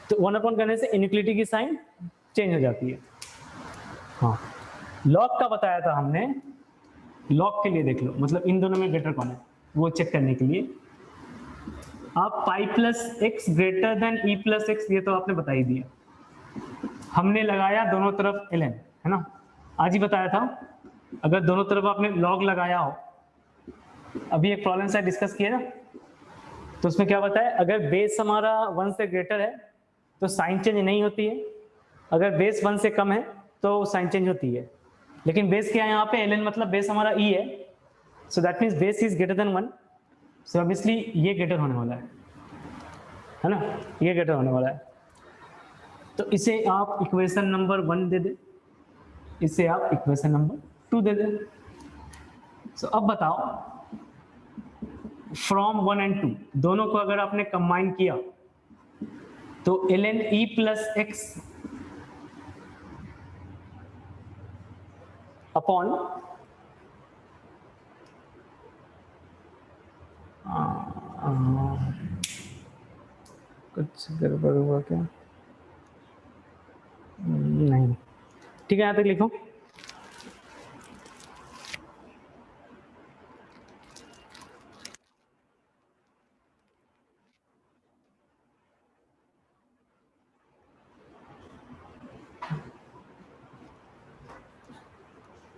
तो 1 अपॉन करने से इनइक्वालिटी की साइन चेंज हो जाती है। हाँ, लॉग का बताया था हमने, लॉग के लिए देख लो, मतलब इन दोनों में ग्रेटर कौन है वो चेक करने के लिए आप पाई प्लस एक्स ग्रेटर देन ई प्लस एक्स, ये तो आपने बता ही दिया, हमने लगाया दोनों तरफ ln, है ना, आज ही बताया था। अगर दोनों तरफ आपने लॉग लगाया हो, अभी एक प्रॉब्लम से डिस्कस किया ना, तो उसमें क्या बताया, अगर बेस हमारा 1 से ग्रेटर है तो साइन चेंज नहीं होती है, अगर बेस 1 से कम है तो साइन चेंज होती है। लेकिन बेस क्या है यहाँ पे, ln मतलब बेस हमारा e है, so that means base is greater then 1, so obviously ये ग्रेटर होने वाला है ना, ये ग्रेटर होने वाला है। तो इसे आप इक्वेशन नंबर 1 दे दे, इसे आप इक्वेशन नंबर 2 दे दे। सो अब बताओ, फ्रॉम 1 एंड 2 दोनों को अगर आपने कंबाइन किया तो ln e plus x upon कुछ गड़बड़ हुआ क्या, नहीं ठीक है, यहां तक लिखो।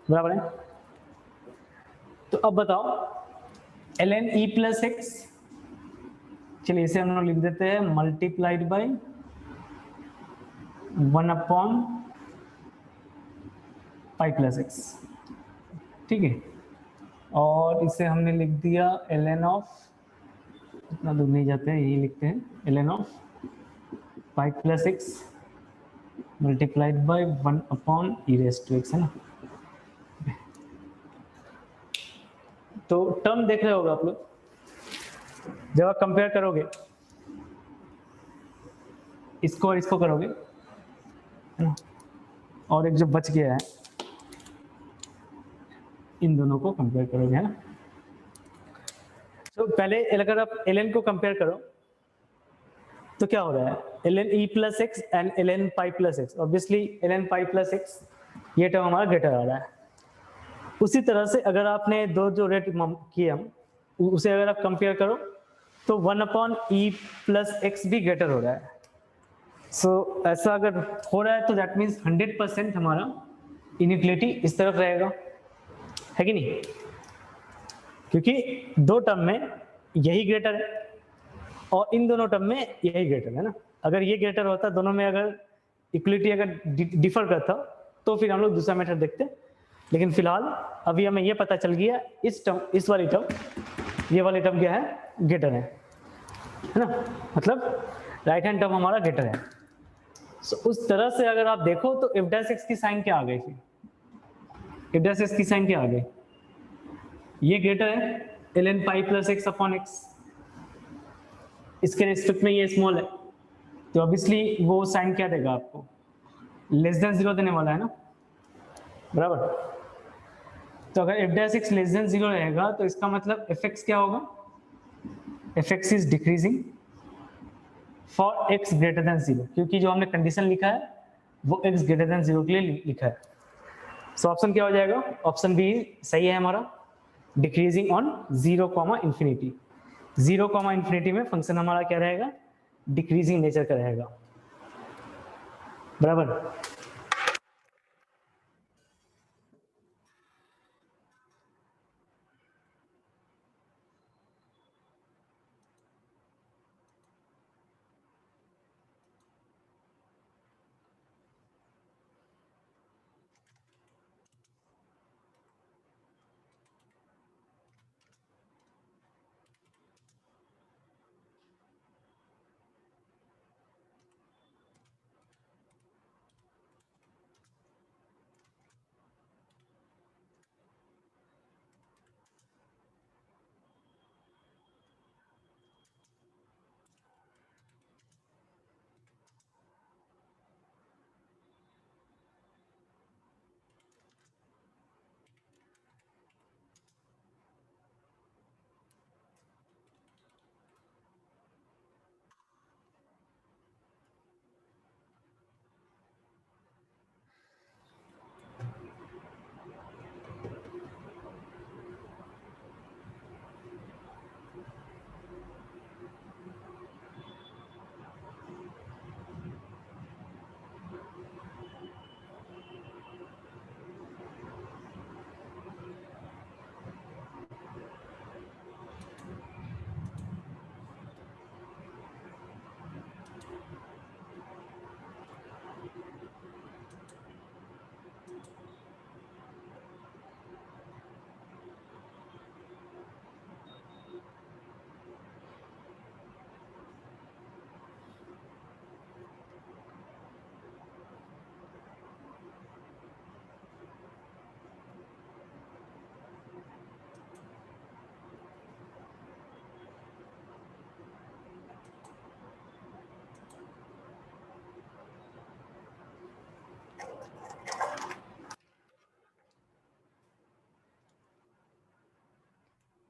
बराबर है। तो अब बताओ ln e प्लस एक्स, चलिए इसे हम लोग लिख देते हैं multiplied by 1 upon pi plus x, ठीक है। और इसे हमने लिख दिया ln ऑफ, इतना दूर नहीं जाते हैं, यही लिखते हैं ln of pi plus x multiplied by 1 upon e raise to x, है ना। तो टर्म देख रहे होगे आप लोग, जब आप कंपेयर करोगे इसको और इसको करोगे, है ना, और एक जो बच गया है इन दोनों को कंपेयर करोगे, है ना। तो पहले अगर आप ln को कंपेयर करो तो क्या हो रहा है, ln e plus x and ln pi plus x, obviously ln pi plus x ये टर्म हमारा ग्रेटर आ रहा है। उसी तरह से अगर आपने दो जो रेट किए हम उसे अगर आप कंपेयर करो तो 1 अपॉन ई प्लस एक्स भी ग्रेटर हो रहा है। सो ऐसा अगर हो रहा है तो दैट मीन्स 100% हमारा इनइक्वालिटी इस तरफ रहेगा, है कि नहीं, क्योंकि दो टर्म में यही ग्रेटर है और इन दोनों टर्म में यही ग्रेटर है ना। अगर ये ग्रेटर होता, दोनों में अगर इक्वलिटी अगर डिफर करता तो फिर हम लोग दूसरा मेथड देखते, लेकिन फिलहाल अभी हमें ये पता चल गया इस टर्म, इस वाली टर्म, ये वाली टर्म क्या है, ग्रेटर है ना, मतलब राइट हैंड टर्म हमारा ग्रेटर है। सो उस तरह से अगर आप देखो तो एफ डैश एक्स की साइन क्या आ गई, फिर एफ डैश एक्स की साइन क्या आ गई, ये ग्रेटर है ln पाई प्लस एक्स अपॉन एक्स, इसके रिस्पेक्ट में ये स्मॉल है, तो ऑब्वियसली वो साइन क्या देगा आपको, लेस देन 0 देने वाला है ना, बराबर। तो अगर F dash x less than 0 रहेगा तो इसका मतलब एफ एक्स क्या होगा, F x is decreasing for x greater than 0, क्योंकि जो हमने कंडीशन लिखा है वो एक्स ग्रेटर देन 0 के लिए लिखा है। सो ऑप्शन क्या हो जाएगा, ऑप्शन बी सही है हमारा, decreasing on 0 comma infinity, 0 comma infinity में फंक्शन हमारा क्या रहेगा, डिक्रीजिंग नेचर का रहेगा, बराबर।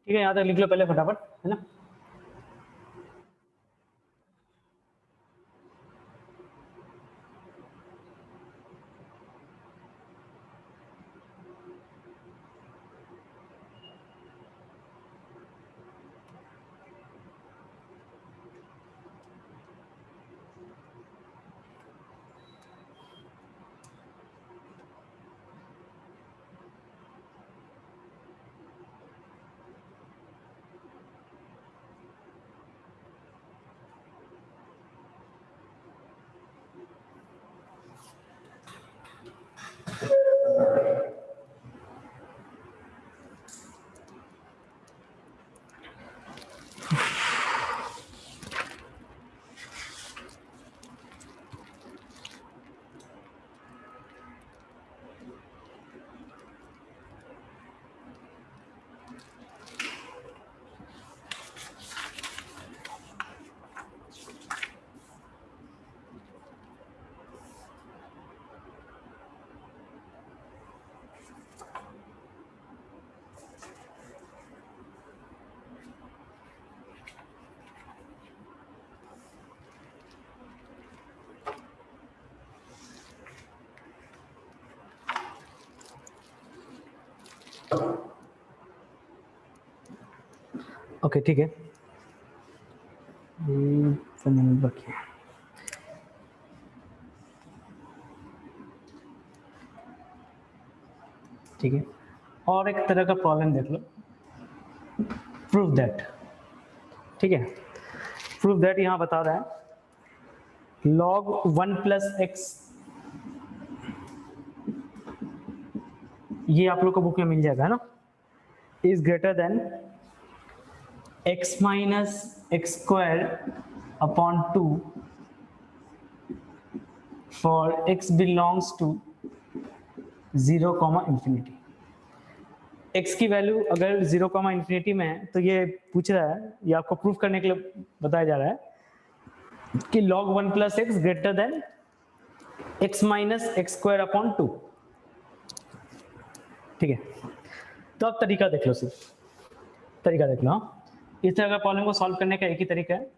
ठीक है, यहाँ तक लिख लो पहले फटाफट, है ना। ओके ठीक है, ठीक है। और एक तरह का प्रॉब्लम देख लो, प्रूव दैट, ठीक है। प्रूव दैट यहाँ बता रहा है log 1 प्लस एक्स, ये आप लोग को बुक में मिल जाएगा, है ना, is greater than x minus x square upon 2 for x belongs to 0, infinity. x की वैल्यू अगर 0, इंफिनिटी में है तो ये पूछ रहा है, ये आपको प्रूफ करने के लिए बताया जा रहा है कि log 1 plus x greater than x minus x square upon 2, ठीक है। तो अब तरीका देख लो, सिर्फ तरीका देख लो। इस तरह का प्रॉब्लम को सॉल्व करने का एक ही तरीका है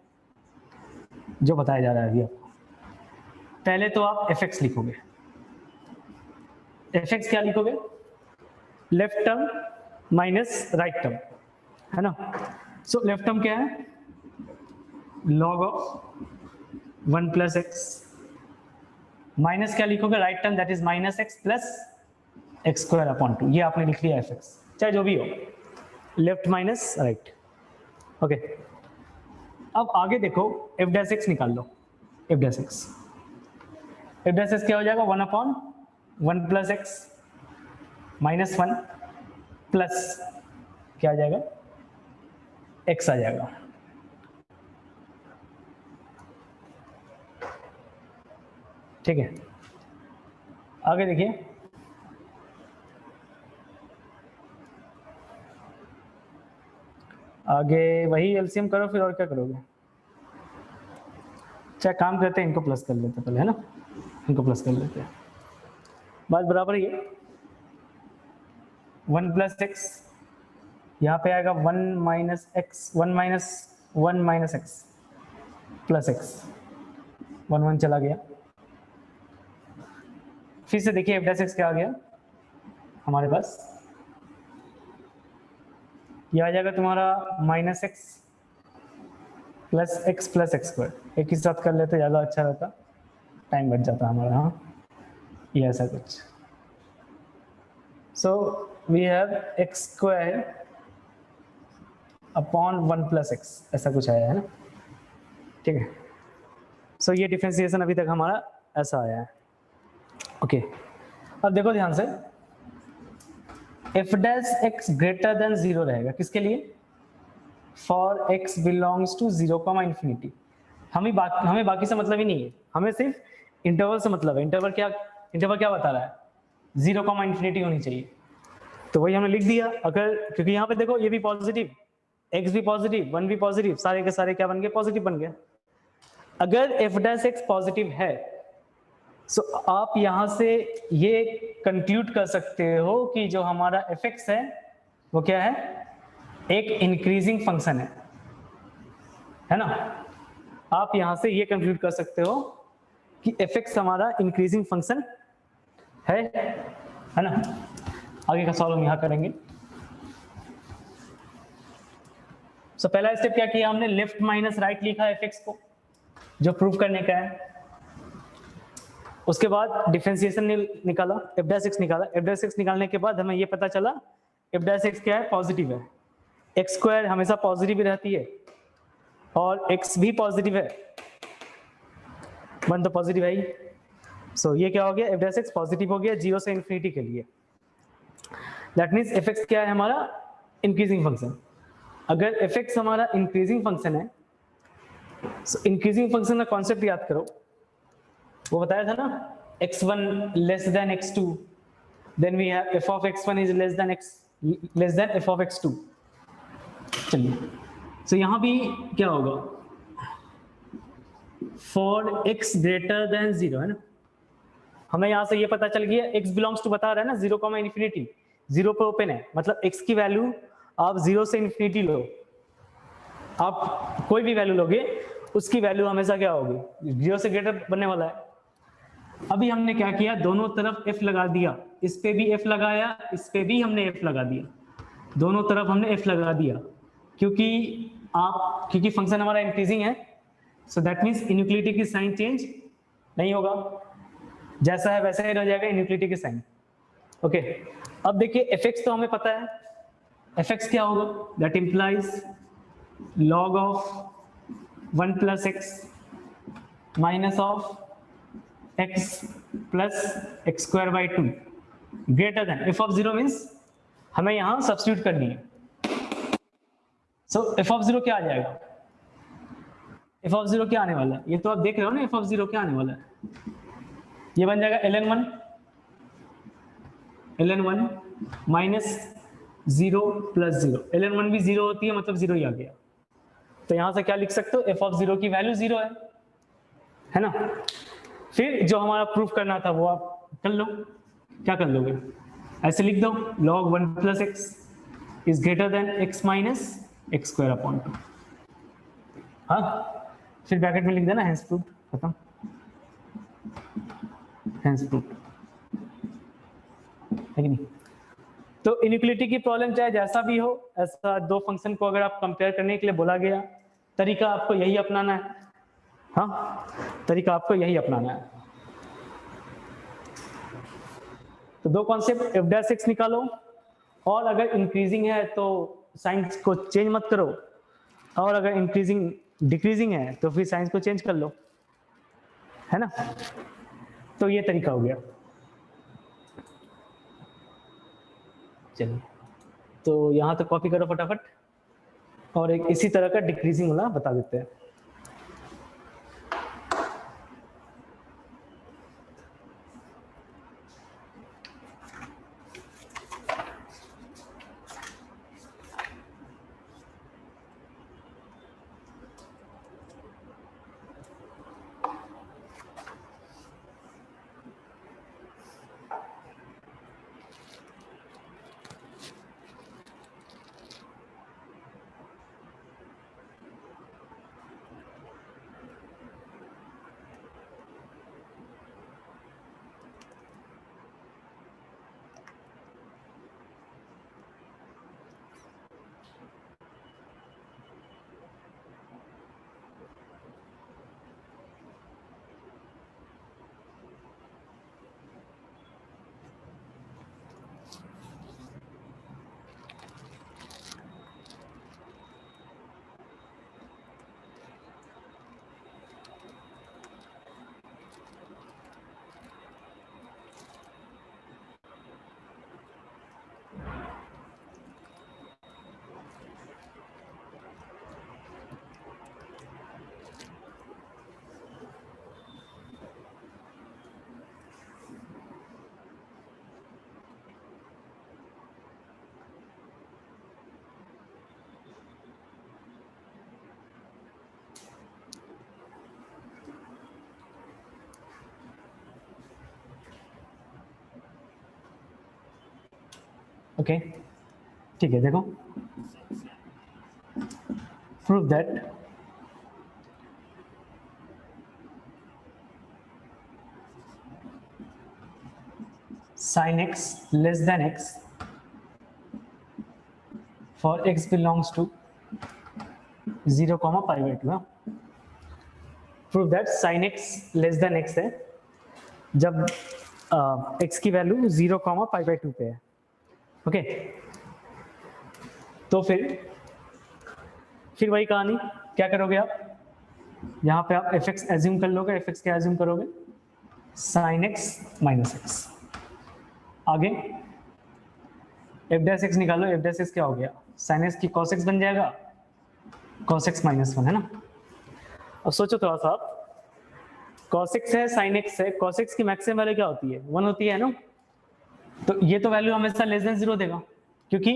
जो बताया जा रहा है अभी आपको। पहले तो आप fx लिखोगे। fx क्या लिखोगे? Left term minus right term, है ना। सो लेफ्ट टर्म क्या है? log of 1 plus x, minus क्या लिखोगे? Right term that is minus x plus x square upon 2। ये आपने लिख लिया fx, चाहे जो भी हो, लेफ्ट माइनस राइट, ओके। अब आगे देखो, f डैश एक्स निकाल लो। f डैश एक्स क्या हो जाएगा? 1 upon 1 plus x minus 1 plus क्या आ जाएगा? x आ जाएगा, ठीक है। आगे देखिए, आगे वही एलसीएम करो, फिर और क्या करोगे? चाहे काम करते हैं, इनको प्लस कर लेते पहले, है ना, इनको प्लस कर लेते हैं, बात बराबर ही है। 1 प्लस एक्स, यहाँ पे आएगा 1 minus x, 1 minus x plus x, 1 1 चला गया। फिर से देखिए f डैश एक्स क्या आ गया हमारे पास, ये आ जाएगा तुम्हारा minus x plus x square. एक ही साथ कर लेते ज़्यादा अच्छा रहता, टाइम बच जाता हमारा। हाँ, ये ऐसा कुछ। So we have x square upon 1 plus x, ऐसा कुछ आया है ना, ठीक है। सो ये डिफरेंशिएशन अभी तक हमारा ऐसा आया है, ओके। अब देखो ध्यान से, f dash x greater than 0 रहेगा, किसके लिए? For x belongs to 0, infinity. हमें बाकी से मतलब ही नहीं है, हमें सिर्फ इंटरवल से मतलब है। इंटरवल क्या बता रहा है? 0, इंफिनिटी होनी चाहिए, तो वही हमने लिख दिया। अगर, क्योंकि यहाँ पे देखो ये भी पॉजिटिव, x भी पॉजिटिव, 1 भी पॉजिटिव, सारे के सारे क्या बन गए? पॉजिटिव बन गए। अगर f डैश x पॉजिटिव है, सो आप यहां से ये कंक्लूड कर सकते हो कि जो हमारा fx है वो क्या है? एक इंक्रीजिंग फंक्शन है ना। आप यहां से ये कंक्लूड कर सकते हो कि एफ एक्स हमारा इंक्रीजिंग फंक्शन है ना। आगे का सॉल्व हम यहां करेंगे। सो पहला स्टेप क्या किया हमने, लेफ्ट माइनस राइट लिखा एफ एक्स को, जो प्रूव करने का है। उसके बाद डिफरेंशिएशन निकाला, एफ डैश एक्स निकाला। एफ डैश एक्स निकालने के बाद हमें ये पता चला एफ डैश एक्स क्या है, पॉजिटिव है। एक्स स्क्वायर हमेशा पॉजिटिव ही रहती है और एक्स भी पॉजिटिव है, वन तो पॉजिटिव है ही। सो ये क्या हो गया, एफ डैश एक्स पॉजिटिव हो गया 0 से इन्फिनिटी के लिए। दैट मीन्स एफ एक्स क्या है हमारा, इंक्रीजिंग फंक्शन। अगर एफ एक्स हमारा इंक्रीजिंग फंक्शन है, सो इंक्रीजिंग फंक्शन का कॉन्सेप्ट याद करो, वो बताया था ना, x1 less than x2, then we have f of x1 is less than f of x2। चलिए, सो यहां भी क्या होगा, फॉर x ग्रेटर देन 0 है ना। हमें यहां से ये पता चल गया x बिलोंग्स टू बता रहा है ना 0, इन्फिनिटी, 0 पे ओपन है, मतलब x की वैल्यू आप 0 से इन्फिनिटी लो, आप कोई भी वैल्यू लोगे उसकी वैल्यू हमेशा क्या होगी, 0 से ग्रेटर बनने वाला है। अभी हमने क्या किया, दोनों तरफ f लगा दिया, इस पे भी f लगाया, इस पे भी हमने f लगा दिया, दोनों तरफ हमने f लगा दिया, क्योंकि फंक्शन हमारा इंक्रीजिंग है। सो दैट मींस इनइक्वालिटी की साइन चेंज नहीं होगा, जैसा है वैसा ही रह जाएगा इनइक्वालिटी की साइन। ओके, अब देखिए fx तो हमें पता है, fx क्या होगा, that implies log of 1 plus x minus of x plus x square by 2 greater than f of 0 means हमें यहां सब्स्टिट्यूट करनी है। सो f ऑफ 0 क्या आ जाएगा, f ऑफ 0 क्या आने वाला है, ये तो आप देख रहे हो ना, f ऑफ 0 क्या आने वाला है, ये बन जाएगा ln1 माइनस 0 प्लस 0। ln1 भी 0 होती है, मतलब 0 ही आ गया। तो यहां से क्या लिख सकते हो, f ऑफ 0 की वैल्यू 0 है ना। फिर जो हमारा प्रूफ करना था वो आप कर लो, क्या कर लोगे, ऐसे लिख दो log 1 plus x is greater than x minus x square upon 2। हाँ, फिर ब्रैकेट में लिख देना हेंस प्रूफ, खत्म, हेंस प्रूफ, है कि नहीं। तो इनइक्वालिटी की प्रॉब्लम चाहे जैसा भी हो, ऐसा दो फंक्शन को अगर आप कंपेयर करने के लिए बोला गया, तरीका आपको यही अपनाना है। हाँ, तरीका आपको यही अपनाना है। तो दो कॉन्सेप्ट, एफ डैश एक्स निकालो, और अगर इंक्रीजिंग है तो साइंस को चेंज मत करो, और अगर इंक्रीजिंग डिक्रीजिंग है तो फिर साइंस को चेंज कर लो, है ना। तो ये तरीका हो गया। चलिए, तो यहां तक कॉपी करो फटाफट, और एक इसी तरह का डिक्रीजिंग वाला बता देते हैं। ओके, ठीक है, देखो prove that sin x less than x for x belongs to 0 comma pi by 2 है. Prove that sin x less than x है जब x की वैल्यू 0 comma pi by 2 पे है. ओके तो फिर वही कहानी, क्या करोगे आप, यहाँ पे आप fx एज्यूम कर लोगे. fx क्या एज्यूम करोगे, sin x माइनस एक्स. आगे f डैश x निकालो. f डैश x क्या हो गया, sin x की cos x बन जाएगा, cos x माइनस 1 है ना. अब सोचो थोड़ा सा, cos x है sin x है, cos x की मैक्सिमम वैल्यू क्या होती है, 1 होती है ना. तो ये तो वैल्यू हमेशा लेस देन 0 देगा क्योंकि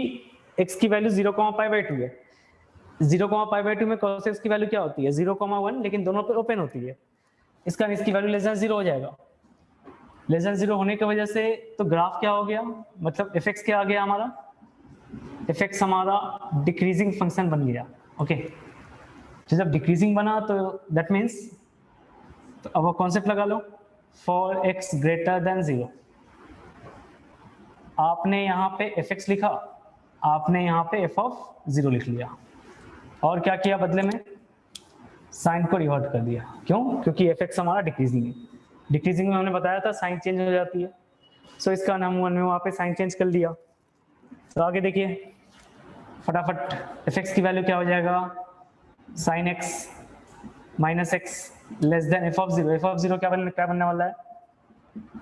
x की वैल्यू 0 पाई बाई 2 है. 0 पाई बाई 2 में cos x की वैल्यू क्या होती है, 0 1, लेकिन दोनों पे ओपन होती है. इसका इसकी वैल्यू लेस देन 0 हो जाएगा. लेस देन 0 होने की वजह से तो ग्राफ क्या हो गया, मतलब fx क्या आ गया हमारा, fx हमारा डिक्रीजिंग फंक्शन बन गया. ओके तो जब डिक्रीजिंग बना तो दैट मीन्स, तो अब वो कॉन्सेप्ट लगा लो, फॉर x ग्रेटर देन 0. आपने यहाँ पे fx लिखा, आपने यहाँ पे f ऑफ 0 लिख लिया, और क्या किया बदले में, साइन को रिवर्ट कर दिया. क्यों, क्योंकि fx हमारा डिक्रीजिंग है. डिक्रीजिंग में हमने बताया था साइन चेंज हो जाती है. सो इसका नाम हमने वहाँ पे साइन चेंज कर दिया. तो आगे देखिए फटाफट, fx की वैल्यू क्या हो जाएगा, sine x minus x less than f of 0. f of 0 क्या बनने वाला है,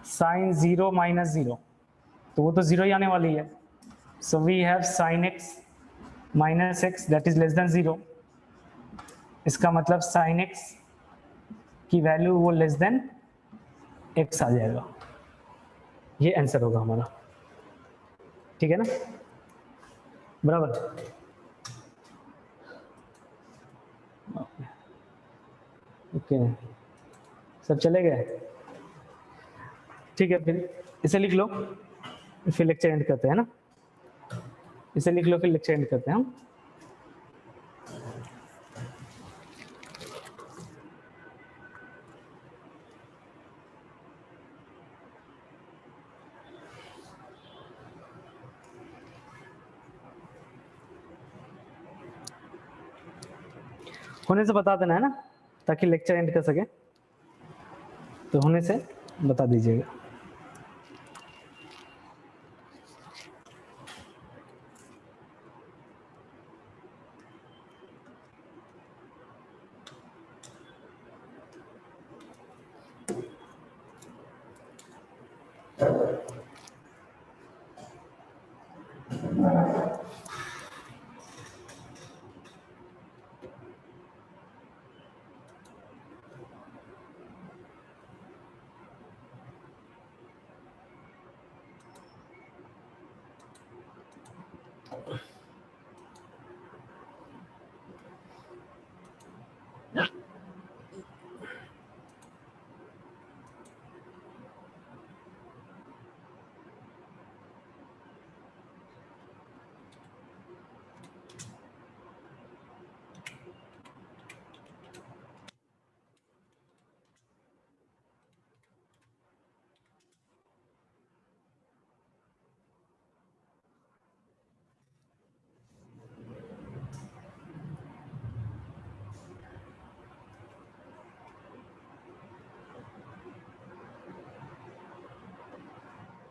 साइन 0 माइनस 0, तो वो तो 0 ही आने वाली है. So we have sine x minus x that is less than 0. इसका मतलब साइन x की वैल्यू वो लेस देन x आ जाएगा. ये आंसर होगा हमारा. ठीक है ना, बराबर. ओके सब चले गए. ठीक है फिर इसे लिख लो, फिर लेक्चर एंड करते हैं ना. इसे लिख लो फिर लेक्चर एंड करते हैं हम. होने से बता देना है ना, ताकि लेक्चर एंड कर सके. तो होने से बता दीजिएगा.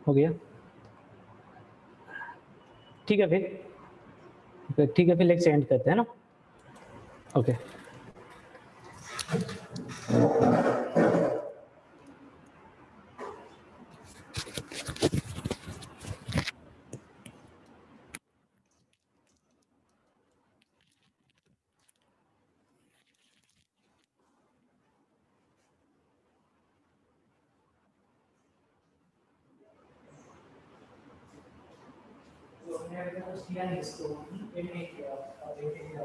हो गया. ठीक है फिर, ठीक है फिर लेक्चर एंड करते हैं ना. ओके किया नहीं इसको, नहीं किया.